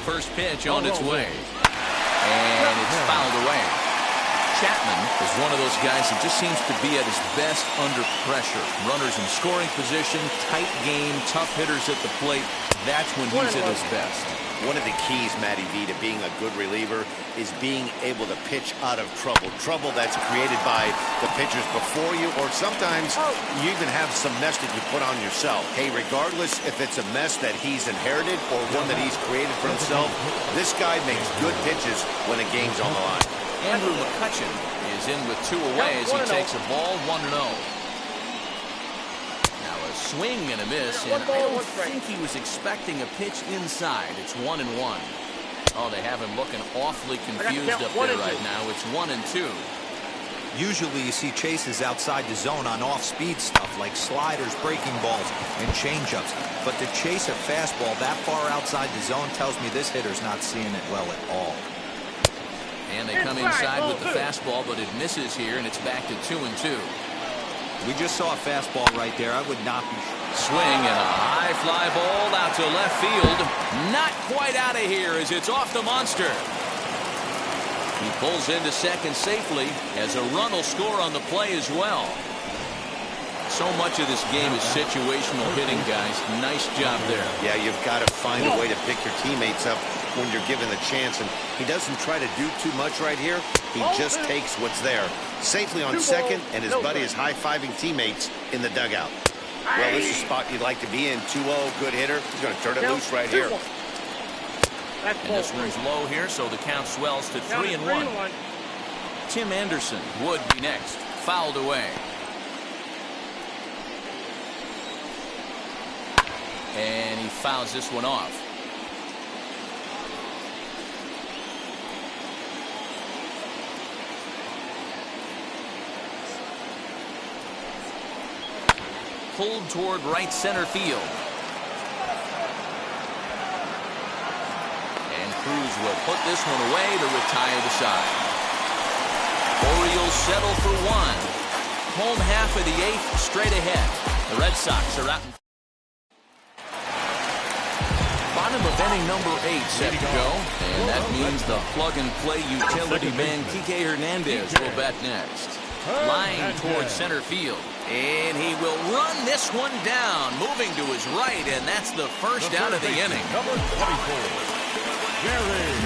First pitch on its way. And it's fouled away. Chapman is one of those guys that just seems to be at his best under pressure. Runners in scoring position, tight game, tough hitters at the plate. That's when he's at his best.
One of the keys, Matty V, to being a good reliever is being able to pitch out of trouble. Trouble that's created by the pitchers before you, or sometimes you even have some mess that you put on yourself. Hey, regardless if it's a mess that he's inherited or one that he's created for himself, this guy makes good pitches when a game's on the line.
Andrew McCutchen is in with 2 away as he takes a ball 1-0. Swing and a miss, and I don't think he was expecting a pitch inside. It's 1-1. Oh, they have him looking awfully confused up there right now. It's 1-2.
Usually you see chases outside the zone on off-speed stuff like sliders, breaking balls, and changeups. But to chase a fastball that far outside the zone tells me this hitter's not seeing it well at all.
And they come inside with the fastball, but it misses here, and it's back to 2-2.
We just saw a fastball right there. I would not be.
Swing and a high fly ball out to left field. Not quite out of here as it's off the monster. He pulls into second safely as a run will score on the play as well. So much of this game is situational hitting, guys. Nice job there.
Yeah, you've got to find a way to pick your teammates up when you're given the chance, and he doesn't try to do too much right here. He just takes what's there. Safely on second, and his buddy is high-fiving teammates in the dugout. Well, this is a spot you'd like to be in. 2-0, good hitter. He's going to turn it loose right here.
And this one's low here, so the count swells to 3-1. Tim Anderson would be next. Fouled away. And he fouls this one off. Pulled toward right center field. And Cruz will put this one away to retire the side. Orioles settle for 1. Home half of the 8th straight ahead. The Red Sox are out in bottom of inning number 8 set to go. And that means the plug-and-play utility man Kike Hernandez will bat next. Line towards center field. And he will run this one down, moving to his right, and that's the first out of the inning.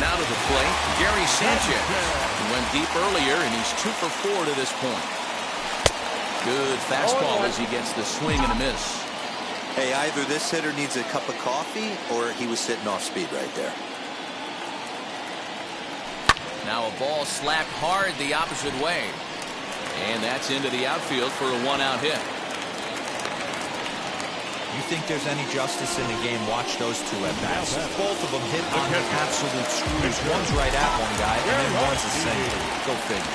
Now to the plate, Gary Sanchez. He went deep earlier, and he's 2 for 4 to this point. Good fastball as he gets the swing and a miss.
Hey, either this hitter needs a cup of coffee or he was sitting off speed right there.
Now a ball slapped hard the opposite way. And that's into the outfield for a 1-out hit.
You think there's any justice in the game? Watch those two at bats. Both of them hit on the absolute screws. One's right at one guy, and then one's a single. Go figure.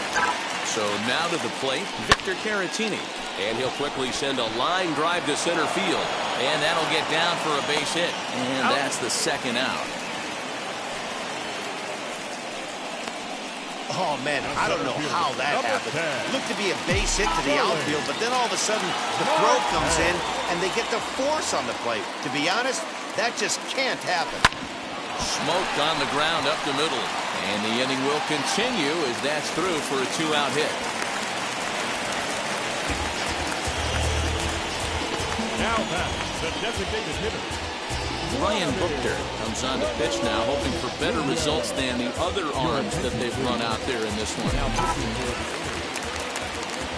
So now to the plate, Victor Caratini. And he'll quickly send a line drive to center field. And that'll get down for a base hit. And that's the second out.
Oh, man, I don't know how that happened. Looked to be a base hit to the outfield, but then all of a sudden the throw comes in and they get the force on the plate. To be honest, that just can't happen.
Smoked on the ground up the middle. And the inning will continue as that's through for a 2-out hit.
Now back, the designated hitter.
Ryan Buchter comes on to pitch now, hoping for better results than the other arms that they've run out there in this one.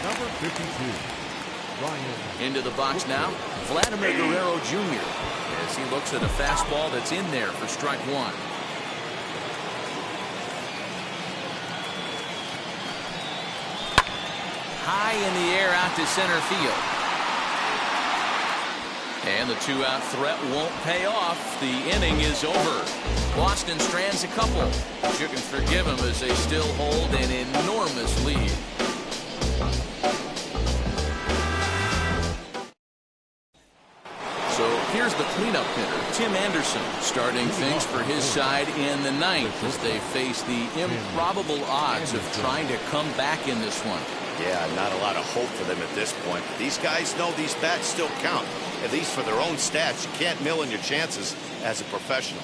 Number 52, Ryan.
Into the box now, Vladimir Guerrero Jr. as he looks at a fastball that's in there for strike one. High in the air out to center field. And the 2-out threat won't pay off. The inning is over. Boston strands a couple. But you can forgive them as they still hold an enormous lead. So here's the cleanup hitter, Tim Anderson, starting things for his side in the ninth as they face the improbable odds of trying to come back in this one.
Yeah, not a lot of hope for them at this point. These guys know these bats still count. At least for their own stats, you can't mill in your chances as a professional.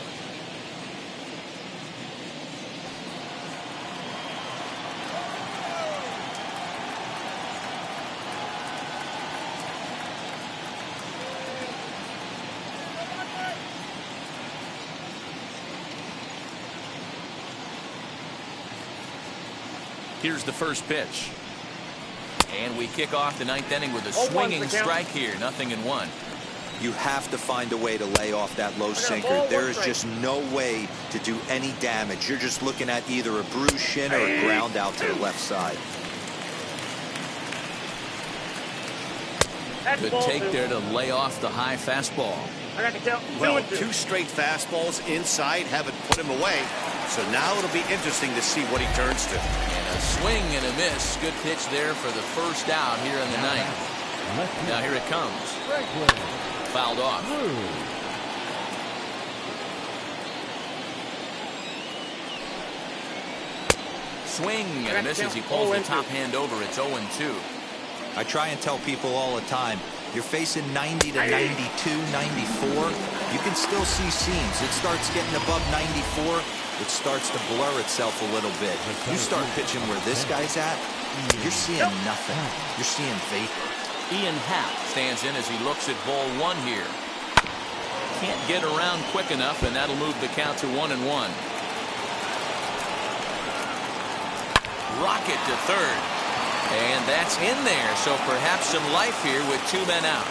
Here's the first pitch. And we kick off the ninth inning with a swinging strike here. 0-1.
You have to find a way to lay off that low sinker. There is just no way to do any damage. You're just looking at either a bruised shin or a ground out to the left side.
Good take there to lay off the high fastball.
Well, 2 straight fastballs inside haven't put him away. So now it'll be interesting to see what he turns to.
And a swing and a miss. Good pitch there for the first out here in the ninth. Now here it comes. Fouled off. Swing and a miss as he pulls the top hand over. It's 0-2.
I try and tell people all the time, you're facing 90 to 92, 94. You can still see seams. It starts getting above 94. It starts to blur itself a little bit. You start pitching where this guy's at, you're seeing nothing. You're seeing vapor.
Ian Happ stands in as he looks at ball one here. Can't get around quick enough, and that'll move the count to 1-1. Rocket to third. And that's in there, so perhaps some life here with 2 men out.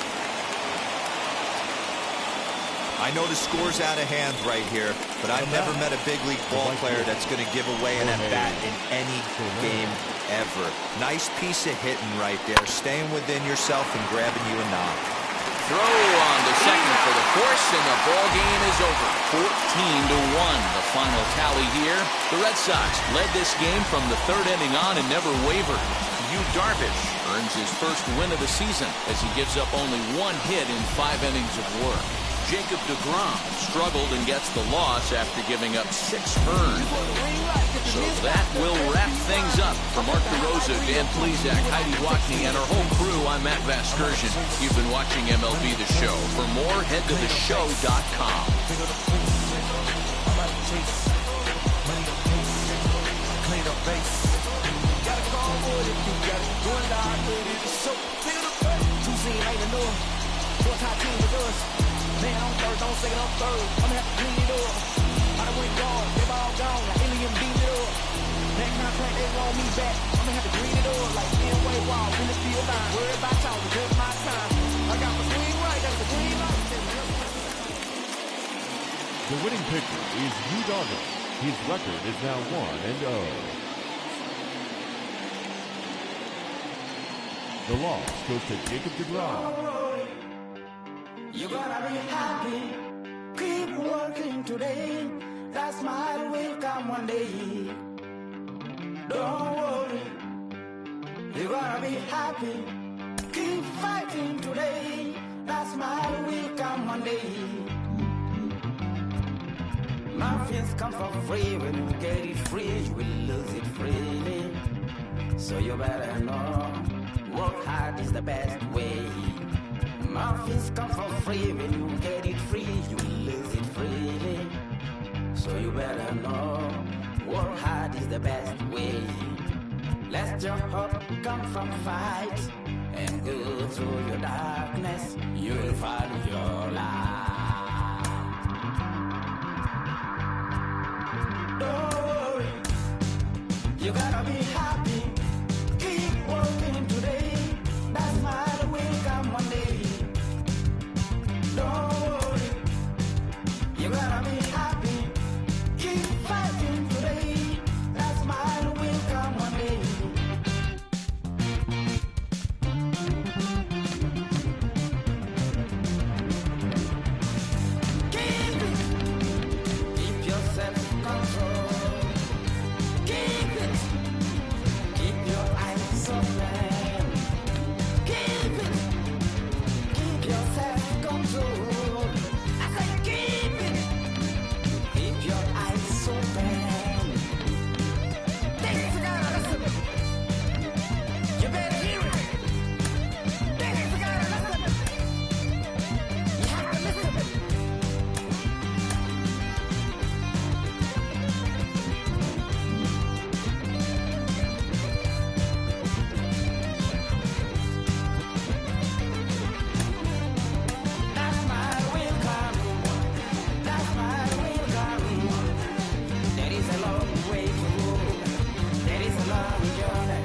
I know the score's out of hand right here, but I've never met a big league ball player that's going to give away an at-bat in any game ever. Nice piece of hitting right there, staying within yourself and grabbing you a knock.
Throw on the second for the course, and the ball game is over. 14-1, the final tally here. The Red Sox led this game from the third inning on and never wavered. Yu Darvish earns his first win of the season as he gives up only 1 hit in 5 innings of work. Jacob deGrom struggled and gets the loss after giving up 6 earned. So that will wrap things up. For Mark DeRosa, Dan Plesac, Heidi Watney, and our whole crew, I'm Matt Vasgersian. You've been watching MLB The Show. For more, head to theshow.com.
Man, on third, don't say it on third. I'ma have to clean it up. I done went gone, they all gone, like alien beat it up. That contract, they want me back. I'ma have to green it up, like Fenway Wall, in the field line. Worry about y'all, just my time. I got my swing right, that's the green light.
The winning pitcher is Yu Darvish. His record is now 1-0. The loss goes to Jacob deGrom.
You gotta be happy. Keep working today. That smile will come one day. Don't worry. You gotta be happy. Keep fighting today. That smile will come one day. Muffins come for free. When you get it free, you will lose it freely. So you better know, work hard is the best way. Muffins come for free. When you get it free, you will lose it freely. So you better know, work hard is the best way. Let your hope come from fight and go through your darkness. You will find your light. Don't worry, you gotta be happy. Keep working today. That smile will come one day. Don't worry, you gotta be happy. Keep fighting today. That smile will come one day. Keep it. Keep your self-control. Keep it. Keep your eyes open. Keep it. Keep your self-control. I said keep it. Keep your eyes open. This is gotta listen. You better hear it. This is gotta listen. You have to listen. That smile will come. That smile will come. There is a long way to go. There is a long journey.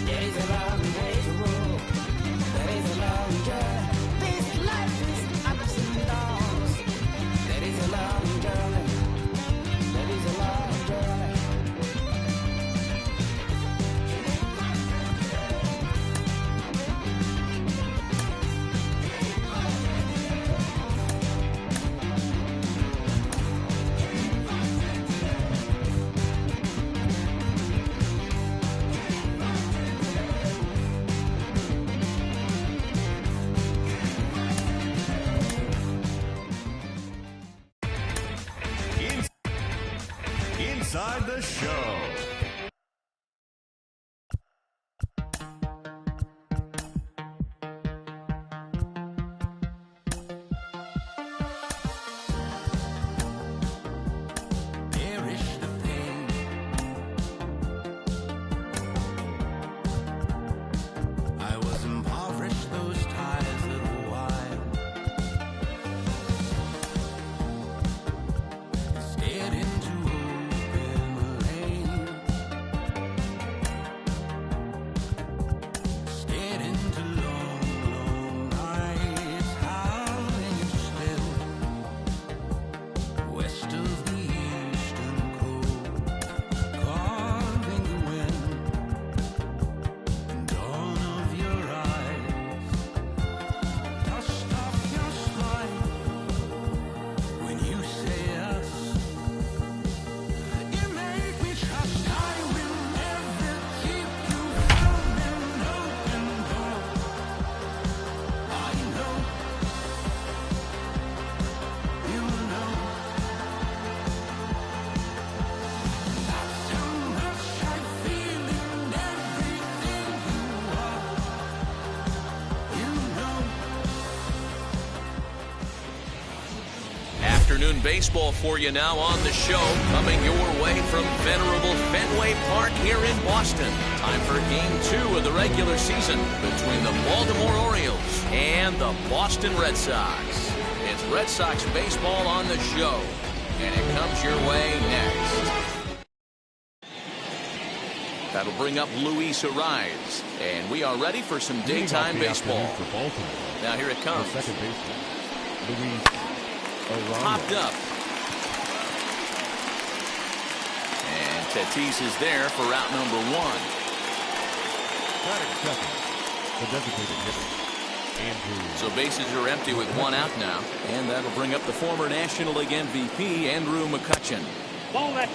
There is a long way to go. There is a long journey. This life is ups and downs. There is a long journey. There is a long journey.
Inside the show.
Perish the pain. I was impoverished those ties little while. Stared into open lane. Stared into long, long nights. Howling still. West of the eastern coast, carving the wind, and dawn of your eyes, dust off your smile when you say yes. You make me trust I will never keep you from an open door. I know, you know. That's how much I feel in everything you are. You know.
Afternoon baseball for you now on the show, coming your way from venerable Fenway Park here in Boston. Time for Game 2 of the regular season between the Baltimore Orioles and the Boston Red Sox. It's Red Sox baseball on the show, and it comes your way next. That'll bring up Luis Arraez, and we are ready for some daytime baseball.
For Baltimore.
Now here it comes.
Second baseman, Luis Arraez.
Popped up. Tatis is there for route number 1.
Batting second, the designated hitter, Andrew.
So bases are empty with 1 out now, and that'll bring up the former National League MVP, Andrew McCutchen.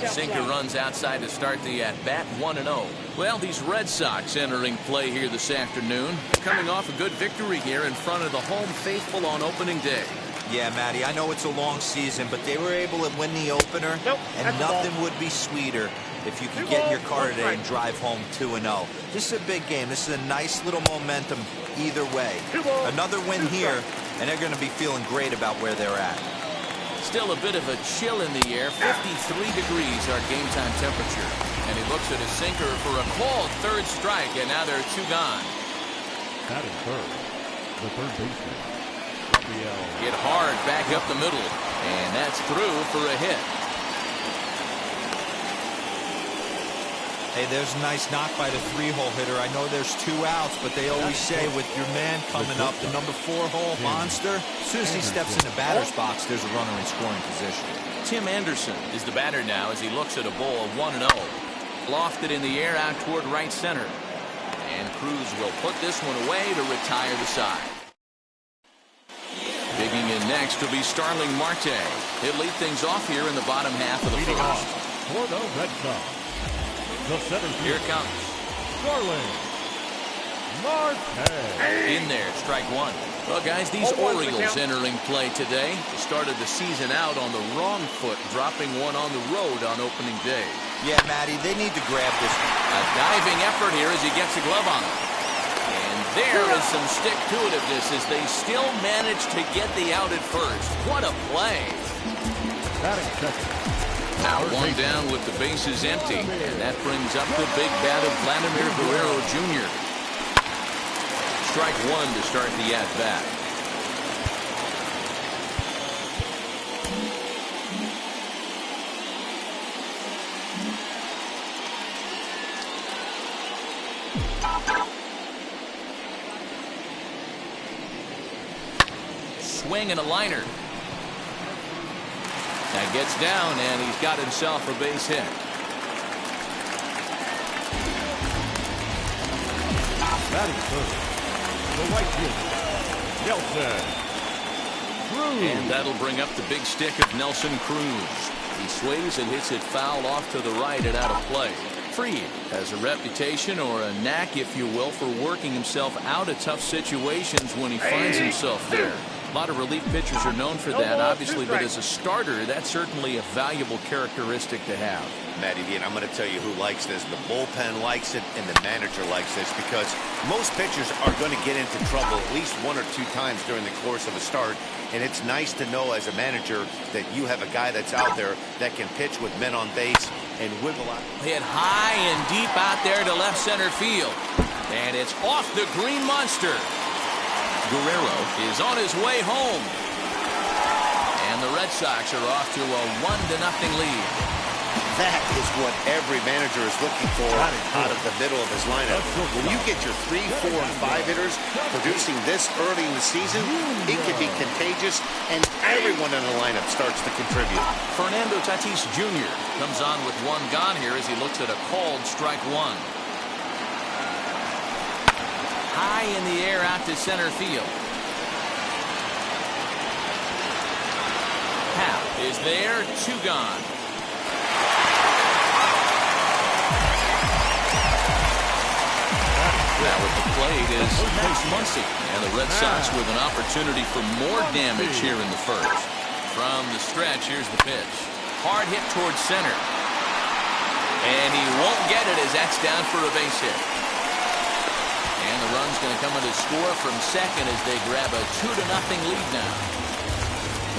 Sinker runs outside to start the at-bat, 1-0. Well, these Red Sox entering play here this afternoon, coming off a good victory here in front of the home faithful on opening day.
Yeah, Matty, I know it's a long season, but they were able to win the opener, and nothing would be sweeter if you could get in your car today and drive home 2-0. This is a big game. This is a nice little momentum either way. Another win here, and they're going to be feeling great about where they're at.
Still a bit of a chill in the air, 53 degrees our game time temperature. And he looks at his sinker for a called third strike, and now there are 2 gone.
Batting third, the third baseman, Rafael.
Hit hard back up the middle, and that's through for a hit.
Hey, there's a nice knock by the 3-hole hitter. I know there's 2 outs, but they always say with your man coming up, the number 4-hole monster, as soon as he steps in the batter's box, there's a runner in scoring position.
Tim Anderson is the batter now as he looks at a ball of 1-0. Lofted in the air out toward right center. And Cruz will put this one away to retire the side. Digging in next will be Starling Marte. He'll lead things off here in the bottom half of the first.
For the Red Sox, the center field.
Here it comes.
Starling Marte.
In there, strike 1. Well, guys, these Orioles entering play today started the season out on the wrong foot, dropping one on the road on opening day.
Yeah, Matty, they need to grab this.
A diving effort here as he gets a glove on it. And there is some stick-to-itiveness as they still manage to get the out at first. What a play.
Batting second.
Now 1 down with the bases empty, and that brings up the big bat of Vladimir Guerrero Jr. Strike 1 to start the at-bat. Swing and a liner. That gets down, and he's got himself a base hit.
Batting third, the right fielder, Nelson Cruz.
And that'll bring up the big stick of Nelson Cruz. He sways and hits it foul off to the right and out of play. Fried has a reputation, or a knack, if you will, for working himself out of tough situations when he finds himself there. A lot of relief pitchers are known for that, obviously, but as a starter, that's certainly a valuable characteristic to have.
Matty V, and I'm going to tell you who likes this. The bullpen likes it, and the manager likes this, because most pitchers are going to get into trouble at least 1 or 2 times during the course of a start, and it's nice to know as a manager that you have a guy that's out there that can pitch with men on base and wiggle out.
Hit high and deep out there to left center field, and it's off the green monster. Guerrero is on his way home. And the Red Sox are off to a 1-0 lead.
That is what every manager is looking for out of the middle of his lineup. When you get your 3, 4, and 5 hitters producing this early in the season, it can be contagious, and everyone in the lineup starts to contribute.
Fernando Tatis Jr. comes on with 1 gone here as he looks at a called strike 1. High in the air out to center field. Happ is there, 2 gone. Now with the plate is Max Muncy, and the Red Sox with an opportunity for more damage here in the first. From the stretch, here's the pitch. Hard hit towards center. And he won't get it as that's down for a base hit. And the run's going to come in to score from second as they grab a 2-0 lead now.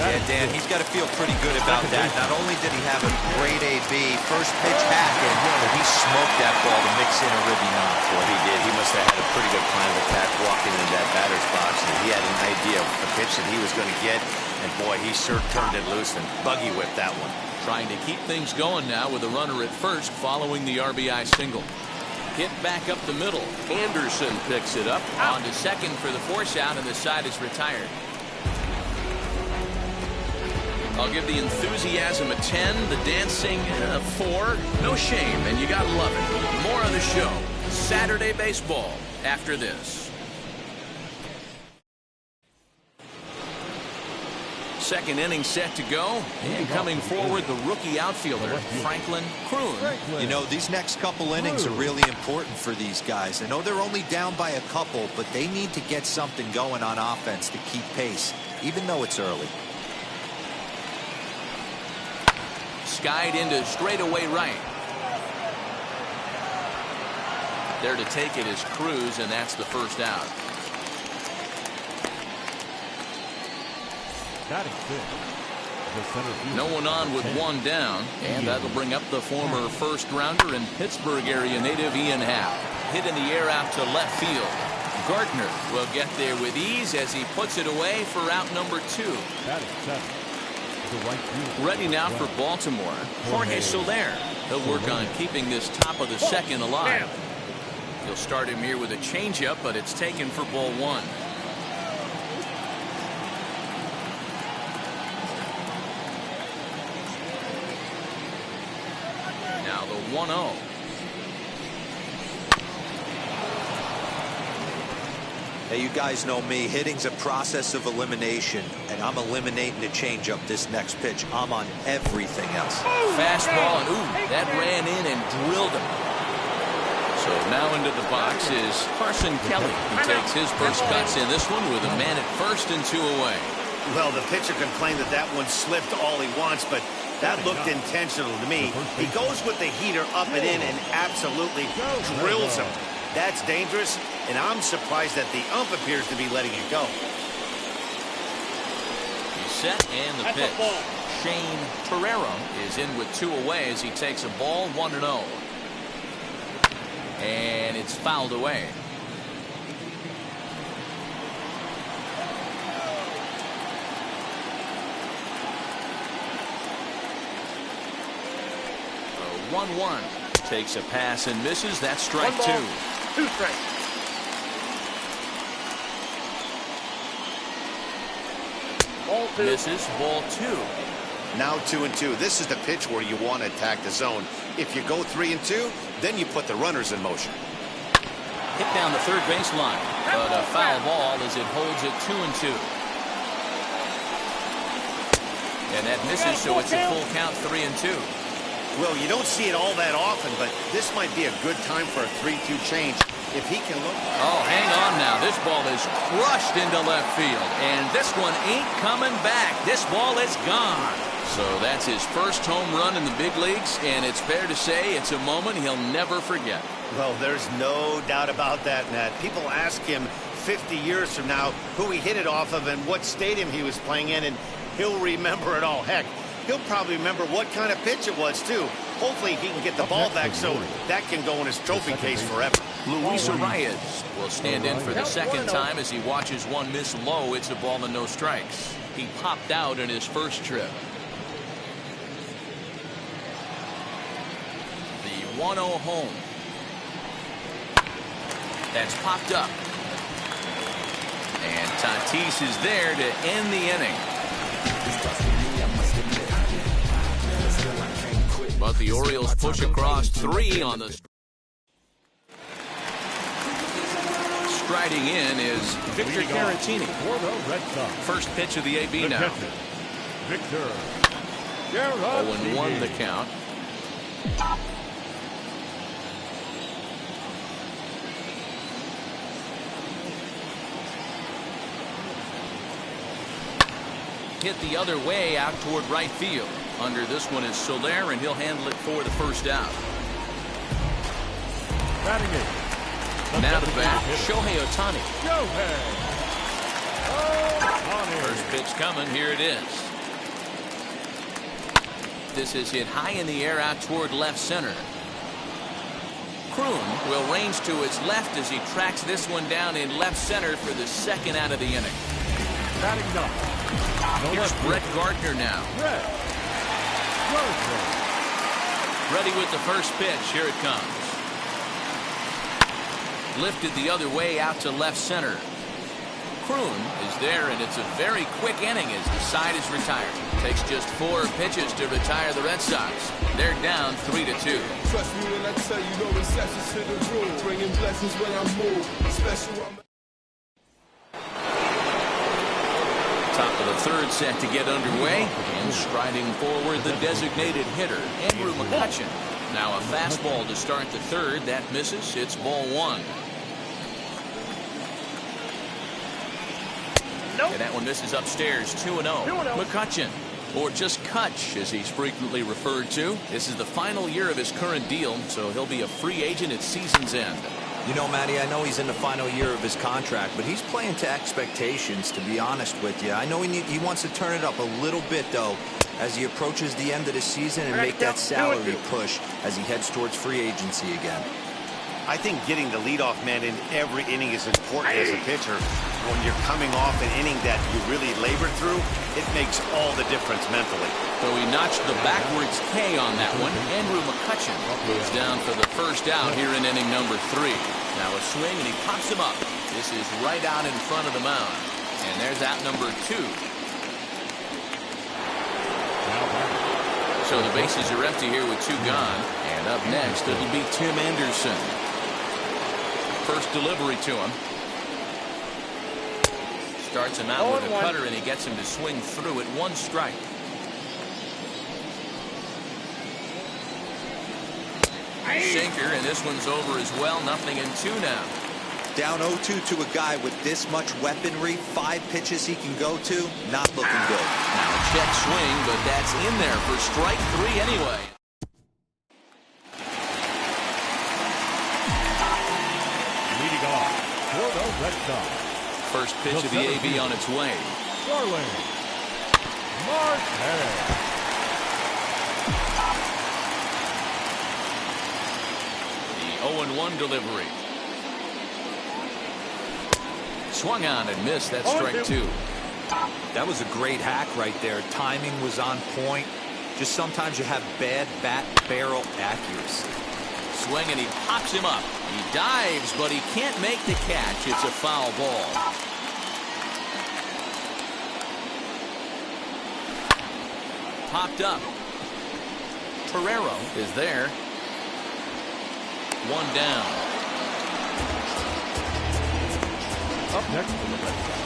Yeah, Dan, he's got to feel pretty good about that. Not only did he have a great AB, first pitch hacking, but he smoked that ball to mix in a ribby knock.
Well, he did. He must have had a pretty good plan of attack walking into that batter's box, and he had an idea of the pitch that he was going to get, and boy, he sure turned it loose and buggy whipped that one.
Trying to keep things going now with a runner at first following the RBI single. Hit back up the middle. Anderson picks it up. On to second for the force out, and the side is retired. A I'll give the enthusiasm a 10, the dancing a 4. No shame, and you gotta love it. More on the show. Saturday Baseball after this. Second inning set to go, and coming forward, the rookie outfielder, Franklin Kroon.
You know, these next couple innings are really important for these guys. I know they're only down by a couple, but they need to get something going on offense to keep pace, even though it's early.
Skied into straightaway right. There to take it is Cruz, and that's the first out. No one on with one down, and that'll bring up the former first rounder and Pittsburgh area native Ian Happ. Hit in the air out to left field. Gardner will get there with ease as he puts it away for out number 2. Ready now for Baltimore, Jorge Soler. He'll work on keeping this top of the second alive. He'll start him here with a changeup, but it's taken for ball 1. Now the 1-0.
Hey, you guys know me. Hitting's a process of elimination, and I'm eliminating the changeup this next pitch. I'm on everything else.
Fastball, and ooh, that ran in and drilled him. So now into the box is Carson Kelly. He takes his first cuts in this one with a man at first and 2 away.
Well, the pitcher can claim that that one slipped all he wants, but that looked intentional to me. He goes with the heater up and in and absolutely drills him. That's dangerous, and I'm surprised that the ump appears to be letting it go.
He's set, and the pitch. Shane Torreira is in with 2 away as he takes a ball 1-0. And it's fouled away. The 1-1 takes a pass and misses. That's strike 2.
2 strikes. Ball 2.
Misses. Ball 2.
Now 2-2. This is the pitch where you want to attack the zone. If you go 3-2, then you put the runners in motion.
Hit down the third baseline, but a foul ball as it holds it 2-2. And that misses, so it's a full count 3-2.
Well, you don't see it all that often, but this might be a good time for a 3-2 change. If he can look.
Oh, hang on now. This ball is crushed into left field, and this one ain't coming back. This ball is gone. So that's his first home run in the big leagues, and it's fair to say it's a moment he'll never forget.
Well, there's no doubt about that, Nat. People ask him 50 years from now who he hit it off of and what stadium he was playing in, and he'll remember it all. Heck, he'll probably remember what kind of pitch it was, too. Hopefully he can get the ball back so that can go in his trophy case forever.
Luis Arias will stand in for the second time as he watches one miss low. It's a ball and no strikes. He popped out in his first trip. The 1-0 home. That's popped up. And Tatis is there to end the inning. But the Orioles push across 3 on the... Striding in is Victor Caratini. First pitch of the AB now.
Victor
0-1 the count. Hit the other way out toward right field. Under this one is Soler, and he'll handle it for the first out.
batting it.
Now the bat, Shohei Ohtani. First pitch coming. Here it is. This is hit high in the air out toward left center. Kroon will range to his left as he tracks this one down in left center for the second out of the inning.
Batting up.
Here's Brett Gardner now. Ready with the first pitch. Here it comes. Lifted the other way out to left center. Kroon is there, and it's a very quick inning as the side is retired. Takes just 4 pitches to retire the Red Sox. They're down 3-2.
Trust me when I tell you, no recessions to the room. Bringing blessings when I move. Special.
Top of the third set to get underway, and striding forward the designated hitter, Andrew McCutchen. Now a fastball to start the third. That misses. It's ball 1. And that one misses upstairs. 2-0. McCutchen, or just Kutch as he's frequently referred to. This is the final year of his current deal, so he'll be a free agent at season's end.
You know, Matty, I know he's in the final year of his contract, but he's playing to expectations, to be honest with you. I know he wants to turn it up a little bit, though, as he approaches the end of the season and make that salary push as he heads towards free agency again.
I think getting the leadoff man in every inning is important as a pitcher. When you're coming off an inning that you really labored through, it makes all the difference mentally.
So he notched the backwards K on that one. Andrew McCutchen goes down for the first out here in inning number 3. Now a swing, and he pops him up. This is right out in front of the mound. And there's out number 2. So the bases are empty here with 2 gone. And up next, it'll be Tim Anderson. First delivery to him. Starts him out with a cutter, and he gets him to swing through at 1 strike. Sinker, and this one's over as well. 0-2 now.
Down 0-2 to a guy with this much weaponry, 5 pitches he can go to, not looking good.
Now a check swing, but that's in there for strike 3 anyway.
Leading off for the Red Sox.
First pitch of the AB on its way.
Starling Marte.
The 0-1 delivery. Swung on and missed. That's strike 2.
That was a great hack right there. Timing was on point. Just sometimes you have bad bat barrel accuracy.
Swing, and he pops him up. He dives, but he can't make the catch. It's a foul ball. Popped up. Pereiro is there. 1 down.
Up next for the Red Sox.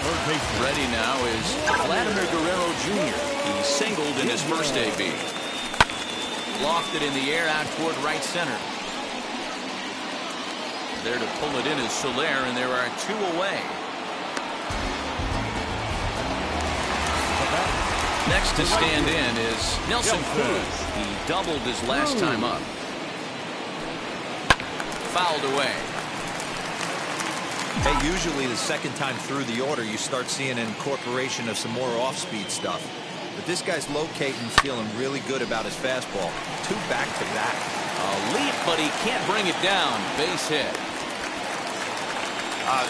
Third baseman.
Ready now is Vladimir Guerrero Jr. He singled in his first AB. Lofted in the air out toward right center. There to pull it in is Soler, and there are 2 away. Next to stand in is Nelson Cruz. He doubled his last time up. Fouled away.
Hey, usually the second time through the order, you start seeing an incorporation of some more off-speed stuff. But this guy's locating, feeling really good about his fastball. 2 back-to-back.
A leap, but he can't bring it down. Base hit.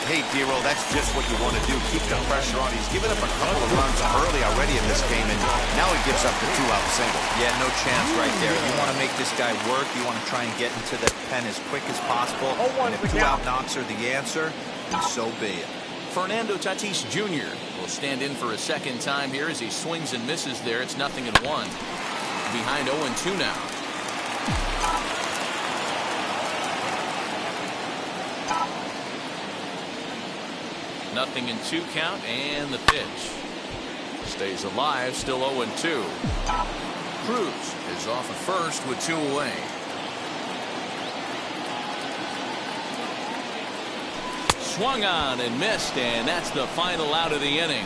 Hey, Dero, that's just what you want to do. Keep the pressure on. He's given up a couple of runs early already in this game, and now he gives up the 2-out single.
Yeah, no chance right there. You want to make this guy work. You want to try and get into the pen as quick as possible. And if 2-out knocks are the answer, then so be it.
Fernando Tatis Jr. will stand in for a second time here as he swings and misses there. It's 0-1. Behind 0-2 now. Nothing in 2 count, and the pitch stays alive, still 0-2. Cruz is off at first with 2 away. Swung on and missed, and that's the final out of the inning.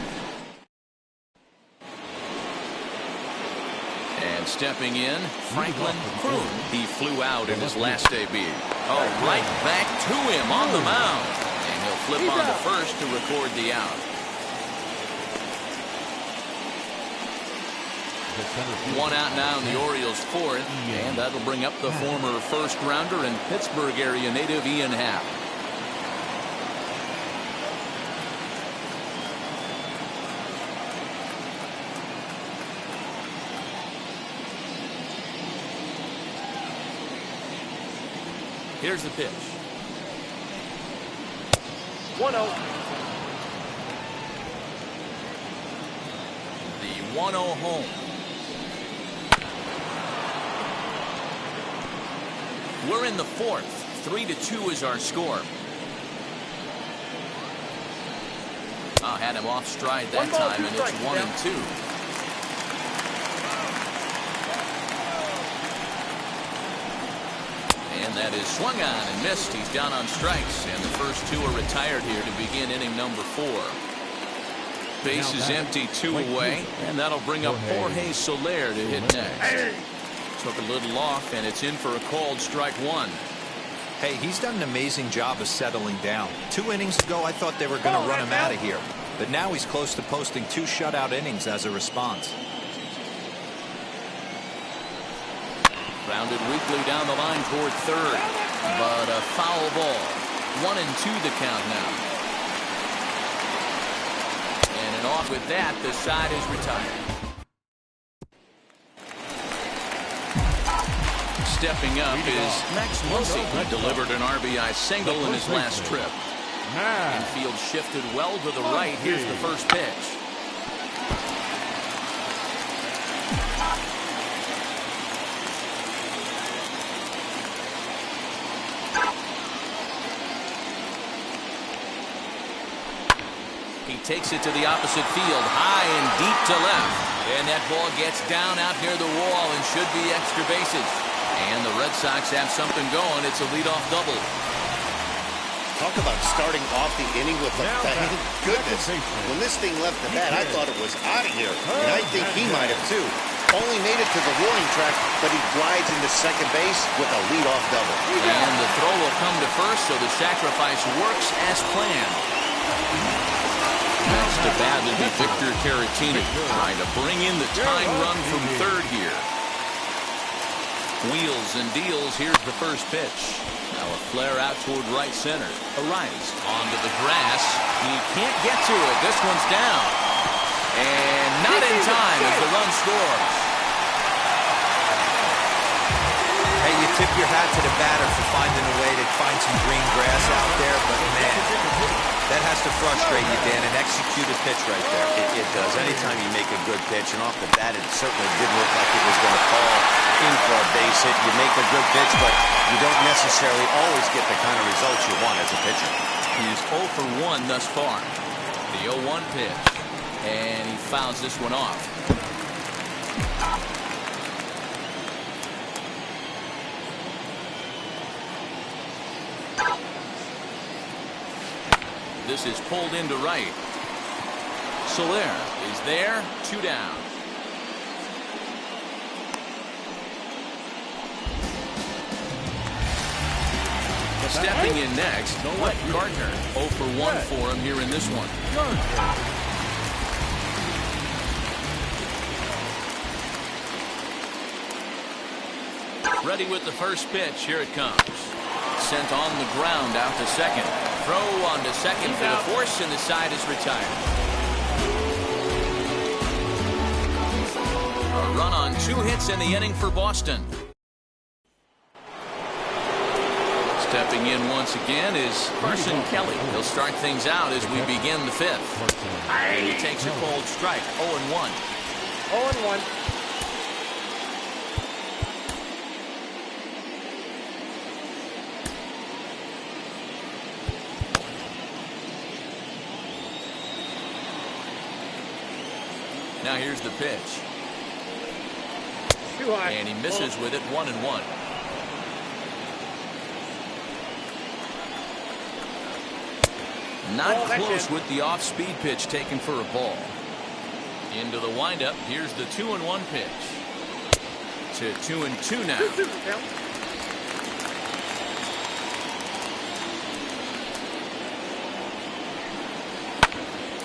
And stepping in, Franklin Kroon. He flew out in his last AB. Oh, right back to him on the mound. And he'll flip on to first to record the out. 1 out now in the Orioles' 4th, and that'll bring up the former first-rounder and Pittsburgh area native Ian Happ. Here's the pitch.
1-0.
1-0 home. We're in the fourth. 3-2 is our score. Had him off stride that time, and it's 1-2. And that is swung on and missed. He's down on strikes, and the first two are retired here to begin inning number 4. Base is empty, 2 away, and that'll bring up Jorge Soler to hit next. Took a little off, and it's in for a called strike 1.
Hey, he's done an amazing job of settling down. 2 innings ago, I thought they were going to run him out of here. But now he's close to posting 2 shutout innings as a response.
Grounded weakly down the line toward third. But a foul ball. 1-2 the count now. And off with that, the side is retired. Stepping up is Max Muncy, who delivered an RBI single in his last trip. Infield shifted well to the right. Here's the first pitch. He takes it to the opposite field, high and deep to left. And that ball gets down out near the wall and should be extra bases. And the Red Sox have something going. It's a leadoff double.
Talk about starting off the inning with a bang. Goodness. When this thing left the bat, I thought it was out of here. And I think he might have, too. Only made it to the warning track, but he glides into second base with a leadoff double.
And the throw will come to first, so the sacrifice works as planned. Next to bat will be Victor Caratini, trying to bring in the tying run from third here. Wheels and deals. Here's the first pitch. Now a flare out toward right center. Arias onto the grass. He can't get to it. This one's down. And not in time as the run scores.
Hey, you tip your hat to the batter for finding a way to find some green grass out there, but man, that has to frustrate you, Dan. An executed pitch right there.
It does. Anytime you make a good pitch, and off the bat, it certainly didn't look like it was going to fall in for a base hit. You make a good pitch, but you don't necessarily always get the kind of results you want as a pitcher.
He's 0 for 1 thus far. The 0-1 pitch. And he fouls this one off. This is pulled into right. Soler is there. 2 down. Stepping in next, Brett Gardner. 0 for 1 for him here in this one. Ready with the first pitch. Here it comes. Sent on the ground out to second. Throw on to second for the force, and the side is retired. A run on 2 hits in the inning for Boston. Stepping in once again is Carson Kelly. He'll start things out as we begin the 5th. And he takes a cold strike. 0-1.
0-1.
Now here's the pitch.
Too high.
And he misses with it. 1-1. Not close with the off-speed pitch taken for a ball. Into the windup. Here's the 2-1 pitch. To 2-2 now.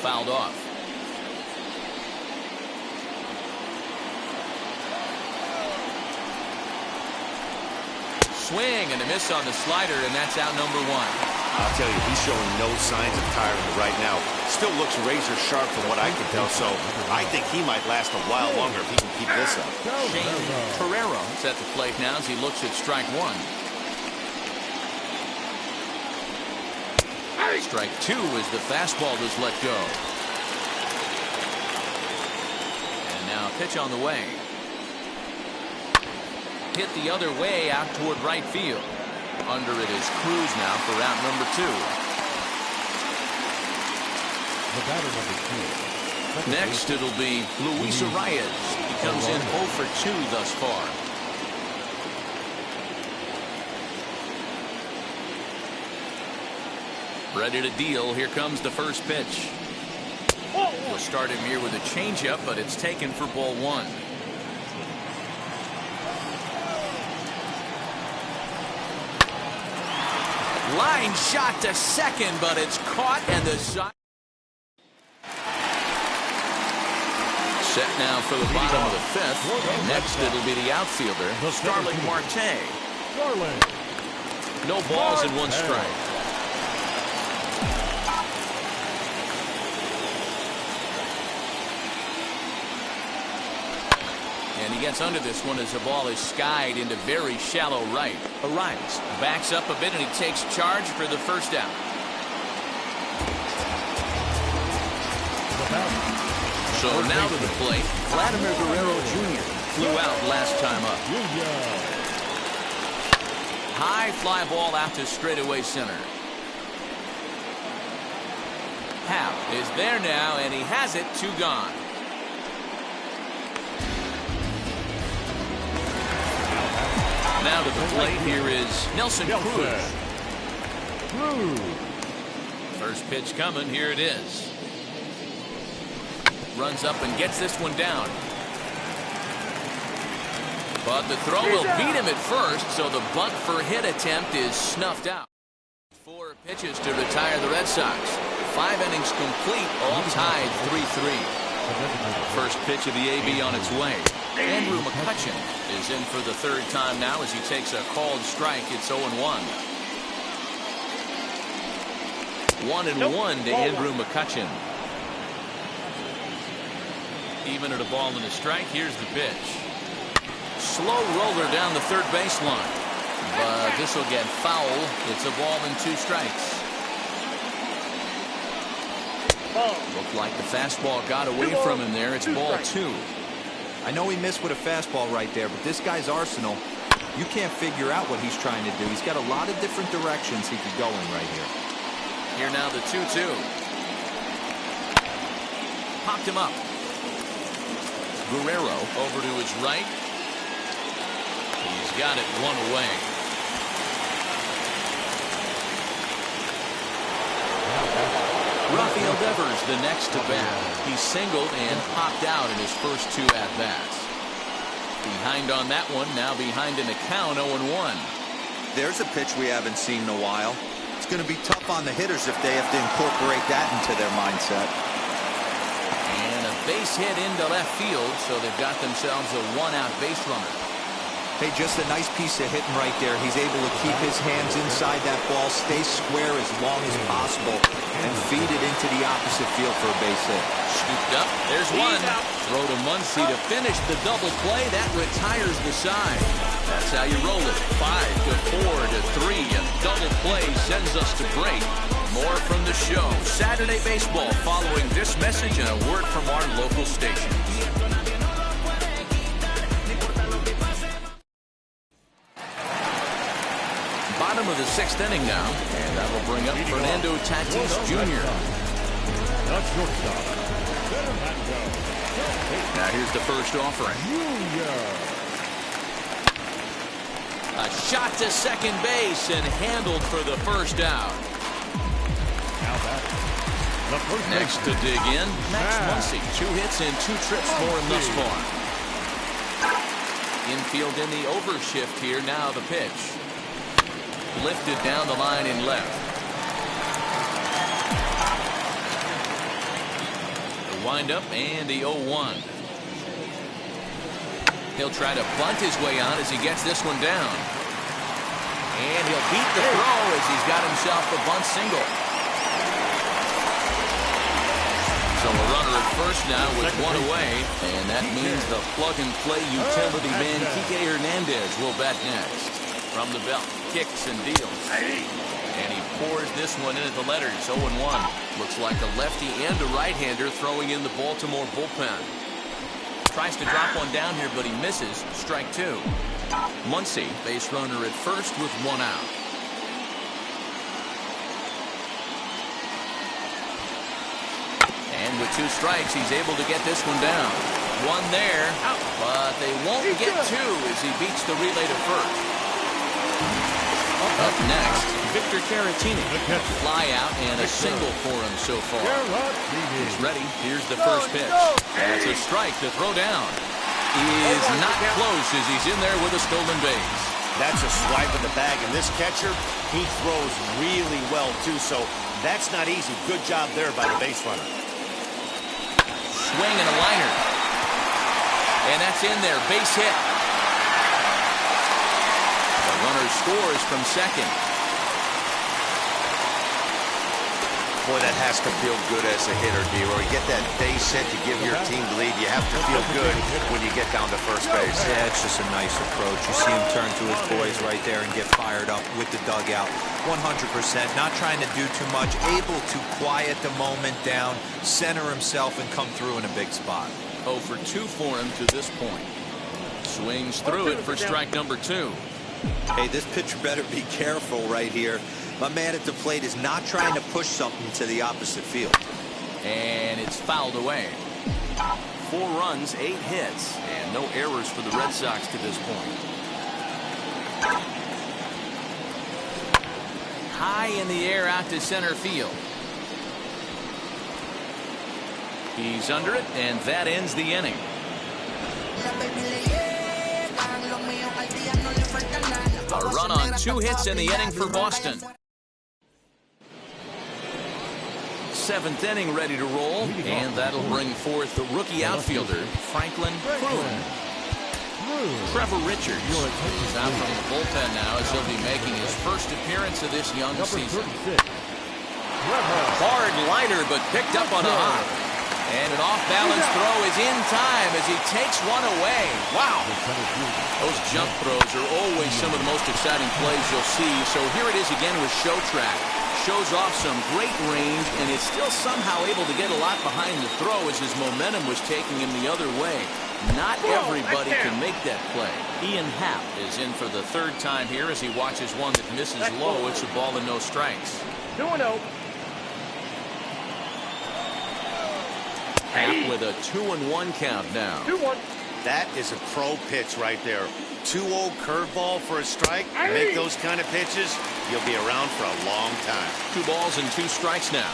Fouled off. Swing and a miss on the slider, and that's out number 1.
I'll tell you, he's showing no signs of tiring right now. Still looks razor sharp from what I can tell, so I think he might last a while longer if he can keep this up.
Shane Pereira is at the plate now as he looks at strike 1. Strike 2 as the fastball is let go. And pitch on the way. Hit the other way out toward right field. Under it is Cruz now for out number 2.
The batter number 2.
Next it'll be Luis Arias. He comes in 0 for 2 thus far. Ready to deal. Here comes the first pitch. We'll start him here with a changeup, but it's taken for ball 1. Line shot to second, but it's caught, and the side. Set now for the bottom of the 5th. Next it'll be the outfielder, Starling Marte. No balls and 1 strike. And he gets under this one as the ball is skied into very shallow right. Arias backs up a bit and he takes charge for the first out. So now to the plate, Vladimir Guerrero Jr. flew out last time up. High fly ball out to straightaway center. Hal is there now, and he has it. 2 gone. Now to the plate, here is Nelson Cruz. First pitch coming, here it is. Runs up and gets this one down. But the throw will beat him at first, so the bunt for hit attempt is snuffed out. 4 pitches to retire the Red Sox. 5 innings complete, all tied 3-3. First pitch of the AB on its way. Andrew McCutchen is in for the 3rd time now as he takes a called strike. It's 0-1. 1-1 to Andrew McCutchen. Even at a ball and a strike. Here's the pitch. Slow roller down the 3rd baseline. But this will get foul. It's a ball and 2 strikes. Looked like the fastball got away from him there. It's ball 2.
I know he missed with a fastball right there, but this guy's arsenal, you can't figure out what he's trying to do. He's got a lot of different directions he could go in right here.
Here now the 2-2. Popped him up. Guerrero over to his right. He's got it 1 away. Rafael Devers the next to bat. He singled and popped out in his first 2 at-bats. Behind on that one, now behind in the count, 0-1.
There's a pitch we haven't seen in a while. It's going to be tough on the hitters if they have to incorporate that into their mindset.
And a base hit into left field, so they've got themselves a 1-out base runner.
Hey, just a nice piece of hitting right there. He's able to keep his hands inside that ball, stay square as long as possible, and feed it into the opposite field for a base hit.
Scooped up. There's one. Throw to Muncy to finish the double play. That retires the side. That's how you roll it. 5 to 4 to 3. A double play sends us to break. More from the show. Saturday Baseball following this message and a word from our local station. Bottom of the 6th inning now, and that will bring up Fernando Tatis Jr. Now here's the first offering. A shot to second base and handled for the first out. Next to dig in, Max Muncy. 2 hits and 2 trips for him thus far. Infield in the overshift here. Now the pitch. Lifted down the line in left. The windup and the 0-1. He'll try to bunt his way on as he gets this one down. And he'll beat the throw as he's got himself a bunt single. So a runner at first now with 1 away. And that means the plug-and-play utility man Kike Hernandez will bat next. From the belt, kicks and deals. And he pours this one in at the letters, 0-1. Looks like a lefty and a right-hander throwing in the Baltimore bullpen. Tries to drop one down here, but he misses. Strike two. Muncy, base runner at first with one out. And with two strikes, he's able to get this one down. One there, but they won't get two as he beats the relay to first. Up next, Victor Caratini. Fly out and a single for him so far. He's ready. Here's the first pitch. That's a strike to throw down. He is not close as he's in there with a stolen base.
That's a swipe in the bag, and this catcher, he throws really well, too, so that's not easy. Good job there by the base runner.
Swing and a liner. And that's in there. Base hit. The runner scores from second.
Boy, that has to feel good as a hitter, D-Roy. You get that base hit to give your team the lead. You have to feel good when you get down to first base. Yeah, it's just a nice approach. You see him turn to his boys right there and get fired up with the dugout. 100%. Not trying to do too much. Able to quiet the moment down, center himself, and come through in a big spot.
0 for 2 for him to this point. Swings through it for strike number 2.
Hey, this pitcher better be careful right here. My man at the plate is not trying to push something to the opposite field.
And it's fouled away. 4 runs, 8 hits, and no errors for the Red Sox to this point. High in the air out to center field. He's under it, and that ends the inning. A run on 2 hits in the inning for Boston. 7th inning ready to roll, and that'll bring forth the rookie outfielder, Franklin Croom. Trevor Richards is out from the bullpen now as he'll be making his first appearance of this young season. Hard liner, but picked up on a hop. And an off-balance throw is in time as he takes one away. Wow. Those jump throws are always some of the most exciting plays you'll see. So here it is again with Shotrack. Shows off some great range and is still somehow able to get a lot behind the throw as his momentum was taking him the other way. Not everybody can make that play. Ian Happ is in for the 3rd time here as he watches one that misses low. It's a ball and no strikes.
2-0.
Happ with a 2-1 count now.
2-1.
That is a pro pitch right there. 2-0 curveball for a strike. Make those kind of pitches, you'll be around for a long time.
2 balls and 2 strikes now.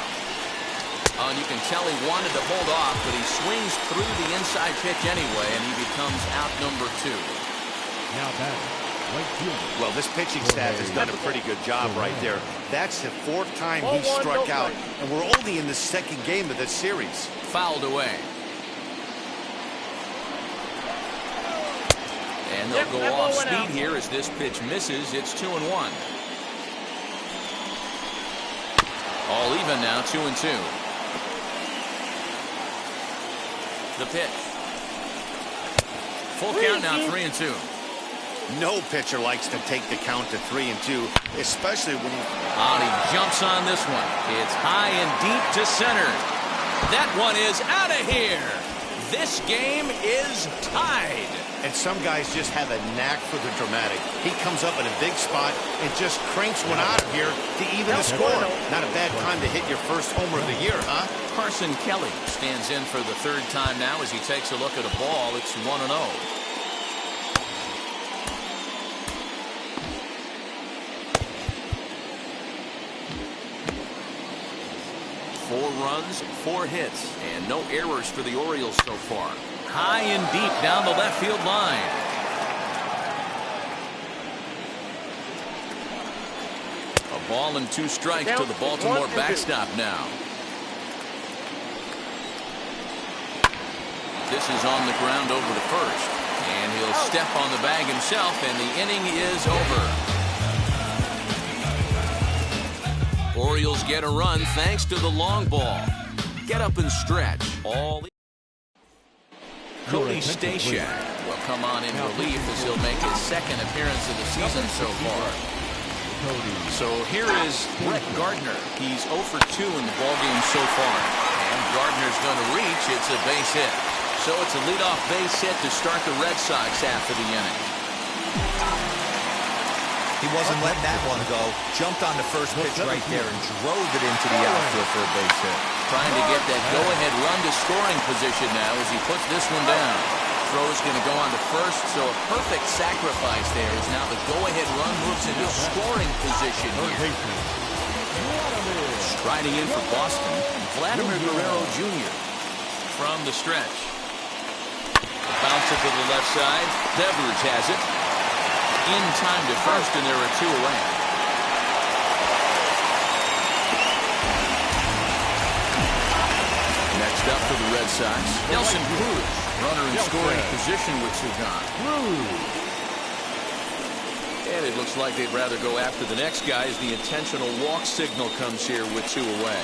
And you can tell he wanted to hold off, but he swings through the inside pitch anyway, and he becomes out number 2.
Now batting, right fielder.
Well, this pitching staff has done a pretty good job right there. That's the 4th time he struck out, and we're only in the 2nd game of this series.
Fouled away. And they'll go off speed here as this pitch misses. It's 2-1. All even now, 2-2. The pitch. Full count now, 3-2.
No pitcher likes to take the count to 3-2, especially when
he jumps on this one. It's high and deep to center. That one is out of here. This game is tied.
And some guys just have a knack for the dramatic. He comes up in a big spot and just cranks one out of here to even the score. Not a bad time to hit your first homer of the year, huh?
Carson Kelly stands in for the 3rd time now as he takes a look at a ball. It's 1-0. 4 runs, 4 hits, and no errors for the Orioles so far. High and deep down the left field line. A ball and 2 strikes to the Baltimore backstop now. This is on the ground over to first, and he'll step on the bag himself, and the inning is over. Orioles get a run thanks to the long ball. Get up and stretch. Cody Stashak will come on in relief as he'll make his 2nd appearance of the season so far. So here is Brett Gardner. He's 0 for 2 in the ballgame so far. And Gardner's going to reach. It's a base hit. So it's a leadoff base hit to start the Red Sox after the inning.
He wasn't letting that one go. Jumped on the first pitch right there and drove it into the outfield for a base hit.
Trying to get that go-ahead run to scoring position now as he puts this one down. Throw's going to go on to first, so a perfect sacrifice there as now the go-ahead run moves into scoring position here. Striding in for Boston, Vladimir Guerrero Jr. from the stretch. Bounce it to the left side. Devers has it. In time to first, and there are 2 away. Next up for the Red Sox, Nelson Cruz, runner in scoring position with 2 gone. And it looks like they'd rather go after the next guy as the intentional walk signal comes here with 2 away.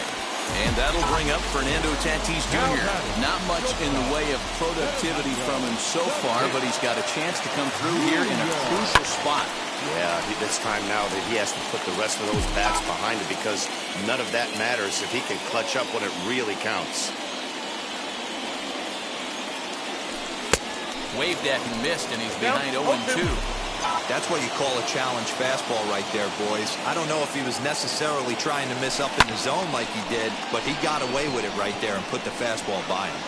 And that'll bring up Fernando Tatis Jr. Not much in the way of productivity from him so far, but he's got a chance to come through here in a crucial spot.
Yeah, it's time now that he has to put the rest of those bats behind him because none of that matters if he can clutch up when it really counts.
Waved at and missed, and he's behind 0-2.
That's what you call a challenge fastball right there, boys. I don't know if he was necessarily trying to miss up in the zone like he did, but he got away with it right there and put the fastball by him.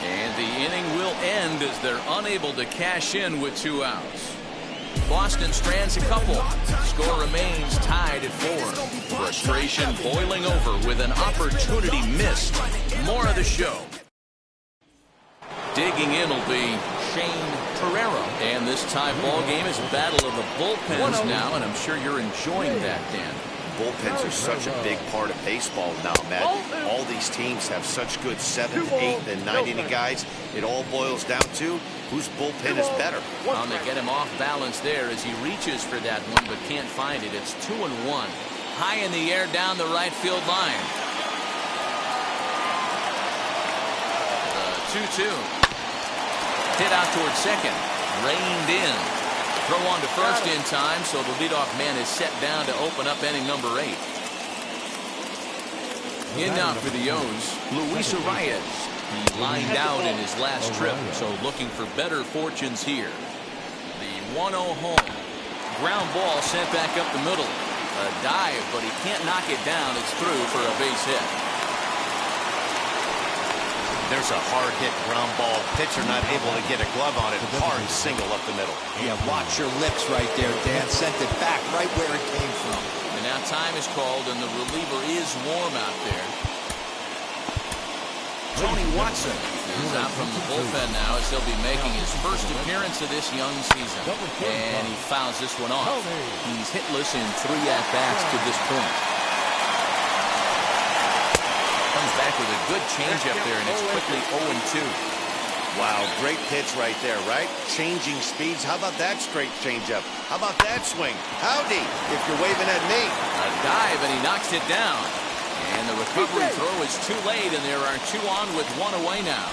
And the inning will end as they're unable to cash in with 2 outs. Boston strands a couple. Score remains tied at 4. Frustration boiling over with an opportunity missed. More of the show. Digging in will be Shane Pereira. And this tie ball game is a battle of the bullpens now, and I'm sure you're enjoying that, Dan.
Bullpens are such a big part of baseball now, Matt. All these teams have such good 7th, 8th, and 9th inning guys. It all boils down to whose bullpen is better.
Well, they get him off balance there as he reaches for that one but can't find it. It's 2-1. High in the air down the right field line. The 2-2. Hit out towards second. Reined in. Throw on to first in time, so the leadoff man is set down to open up inning number 8. In now for the O's, Luis Arias. He lined out in his last trip, so looking for better fortunes here. The 1-0 home. Ground ball sent back up the middle. A dive, but he can't knock it down. It's through for a base hit.
There's a hard-hit ground ball. Pitcher not able to get a glove on it. Hard single up the middle.
Yeah, watch your lips right there, Dan. Sent it back right where it came from.
And now time is called, and the reliever is warm out there. Tony Watson is out from the bullpen now as he'll be making his first appearance of this young season. And he fouls this one off. He's hitless in 3 at-bats to this point. Comes back with a good changeup there, and it's quickly 0-2.
Wow, great pitch right there, right? Changing speeds. How about that straight changeup? How about that swing? Howdy, if you're waving at me.
A dive, and he knocks it down. And the recovery throw is too late, and there are 2 on with 1 away now.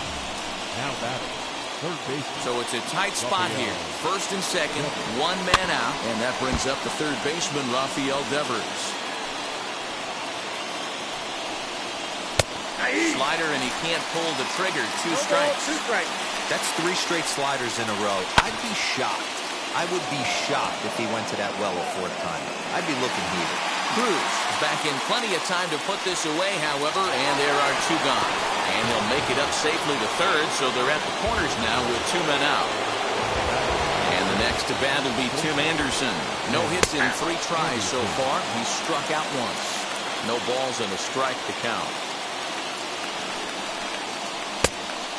Now batting, third base.
So it's a tight spot here. First and second, 1 man out, and that brings up the third baseman, Rafael Devers. Slider, and he can't pull the trigger. 2 strikes.
That's 3 straight sliders in a row. I'd be shocked. I would be shocked if he went to that well a 4th time. I'd be looking heated.
Cruz back in plenty of time to put this away, however, and there are 2 gone. And he'll make it up safely to third, so they're at the corners now with 2 men out. And the next to bat will be Tim Anderson. No hits in 3 tries so far. He's struck out once. No balls and a strike to count.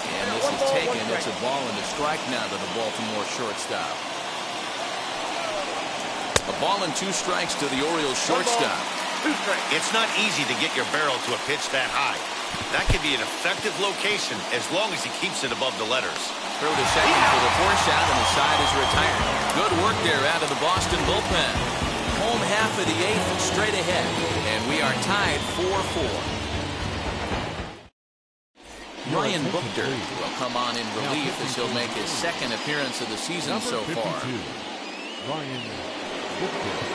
And this is taken. It's a ball and a strike now to the Baltimore shortstop. A ball and 2 strikes to the Orioles shortstop.
It's not easy to get your barrel to a pitch that high. That could be an effective location as long as he keeps it above the letters.
Throw to second for the force out, and the side is retired. Good work there out of the Boston bullpen. Home half of the 8th straight ahead, and we are tied 4-4. Ryan Buchter will come on in relief as he'll make his 2nd appearance of the season so far.
Ryan Buchter.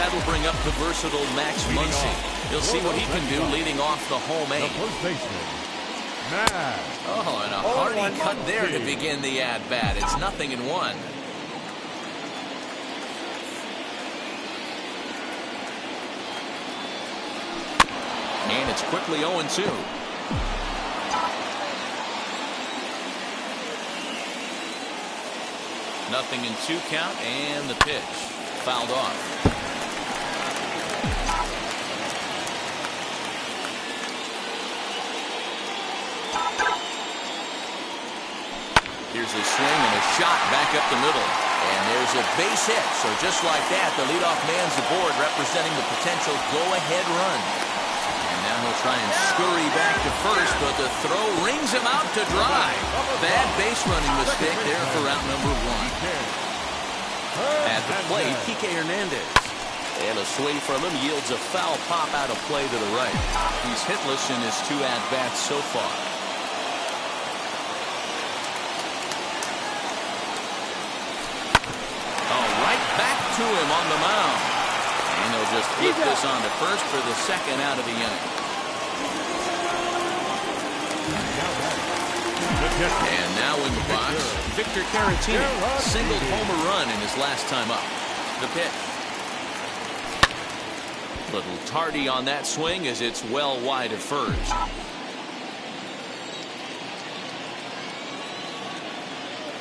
that'll bring up the versatile Max Muncy. He'll see what he can do leading off the home eight.
The first baseman, Max.
Oh, and a hearty cut there to begin the at-bat. It's 0-1. And it's quickly 0-2. Nothing in 2 count, and the pitch fouled off. Here's a swing and a shot back up the middle. And there's a base hit. So just like that, the leadoff man's aboard, representing the potential go-ahead run. And now he'll try and scurry back to first, but the throw rings him out to dry. Bad base running mistake there for out number 1. At the plate, Kike Hernandez. And a swing from him yields a foul pop out of play to the right. He's hitless in his 2 at-bats so far. Oh, right back to him on the mound. And they'll just flip this on to first for the 2nd out of the inning. And now in the box, Victor Caratini singled home run in his last time up. The pitch. Little tardy on that swing as it's well wide of first.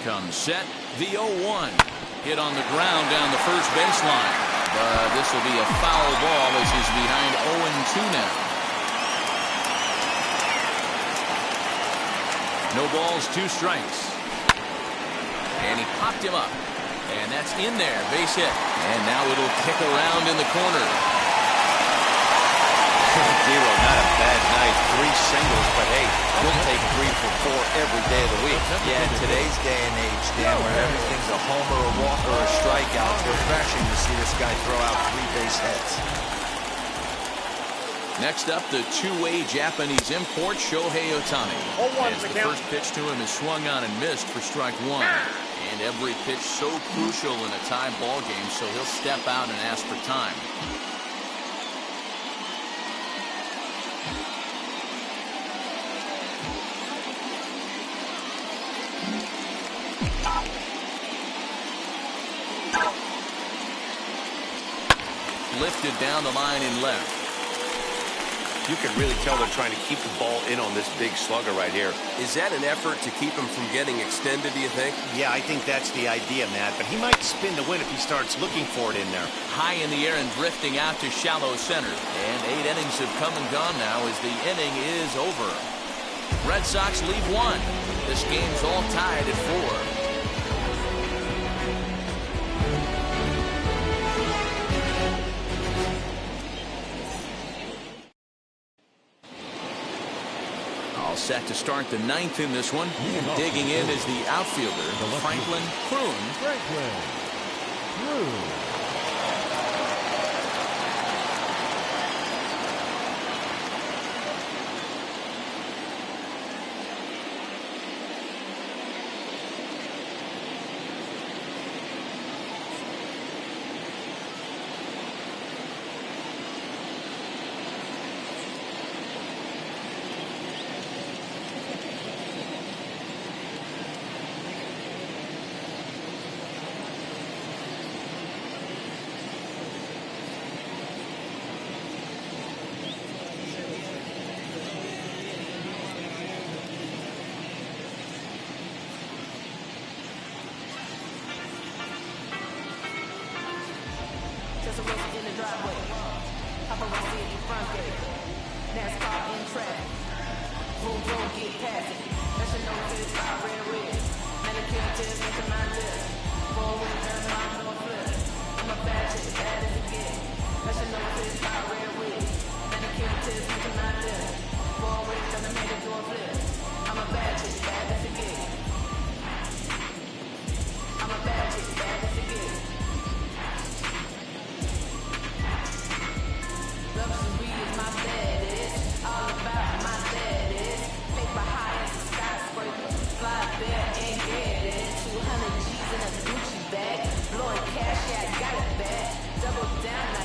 Comes set, the 0-1. Hit on the ground down the first baseline. But this will be a foul ball as he's behind 0-2 now. No balls, 2 strikes. And he popped him up. And that's in there, base hit. And now it'll kick around in the corner.
Zero, not a bad night. 3 singles, but hey, we'll take 3 for 4 every day of the week. Yeah, in today's day and age, Dan, where everything's a homer, a walk, or a strikeout, it's refreshing to see this guy throw out 3 base hits.
Next up, the 2-way Japanese import, Shohei Ohtani. As the first pitch to him is swung on and missed for strike 1. And every pitch so crucial in a tie ball game, so he'll step out and ask for time. Lifted down the line in left.
You can really tell they're trying to keep the ball in on this big slugger right here. Is that an effort to keep him from getting extended, do you think?
Yeah, I think that's the idea, Matt. But he might spin the win if he starts looking for it in there.
High in the air and drifting out to shallow center. And 8 innings have come and gone now as the inning is over. Red Sox leave 1. This game's all tied at 4. Set to start the 9th in this one. Digging in is the outfielder, Franklin Kroon.
Blowing cash, yeah, I got it back. Double down, I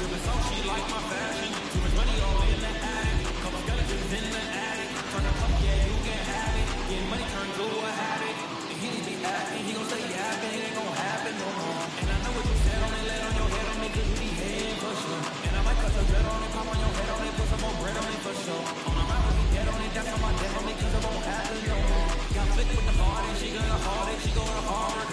Triple so she like my fashion. Too much money all in the attic. Couple skeletons in the attic. Turn up, yeah, you can have it. Getting money turned to a habit. And he be acting, he gon' say yapping. It ain't gon' happen no more. And I know what you said on it, let on your head on it, cause you be heading for sure. And I might cut some dread on it, pop on your head on it, put some more bread on it for sure. On the mouth, we dead on it, that's on my death on it, cause it won't happen no more. Got flick with the hard and she gonna hard it, she going hard,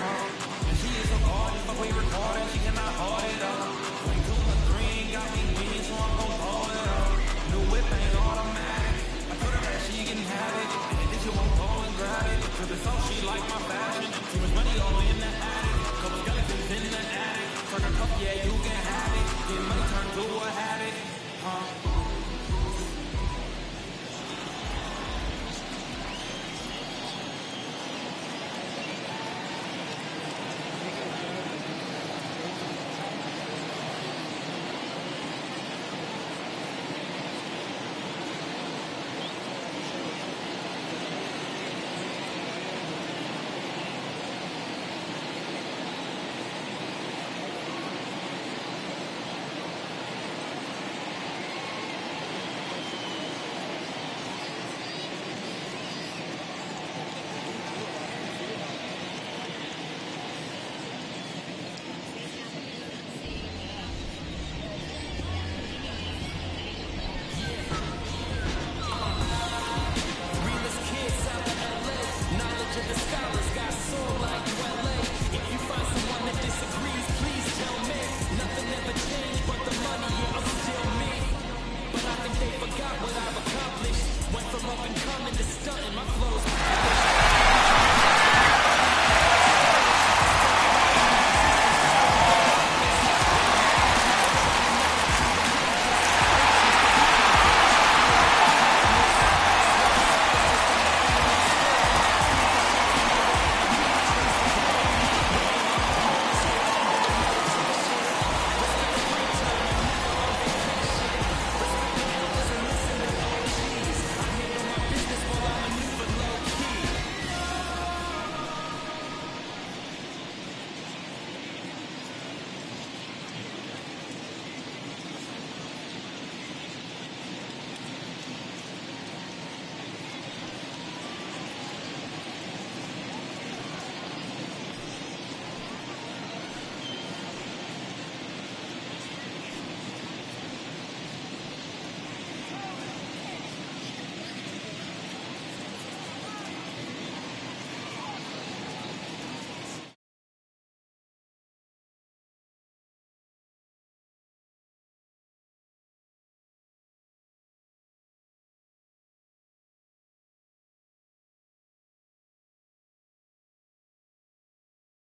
and she is so hard, fuck we recording, she cannot hold it up. 22 and 3 got me winning, so I'm gon' hold it up. New whip ain't automatic, I told her that she can have it, and then she won't go and grab it. Triple so she like my fashion, too much money all in the attic, couple skeletons in the attic. Turn her up, yeah, you can have it, get money turned to a habit,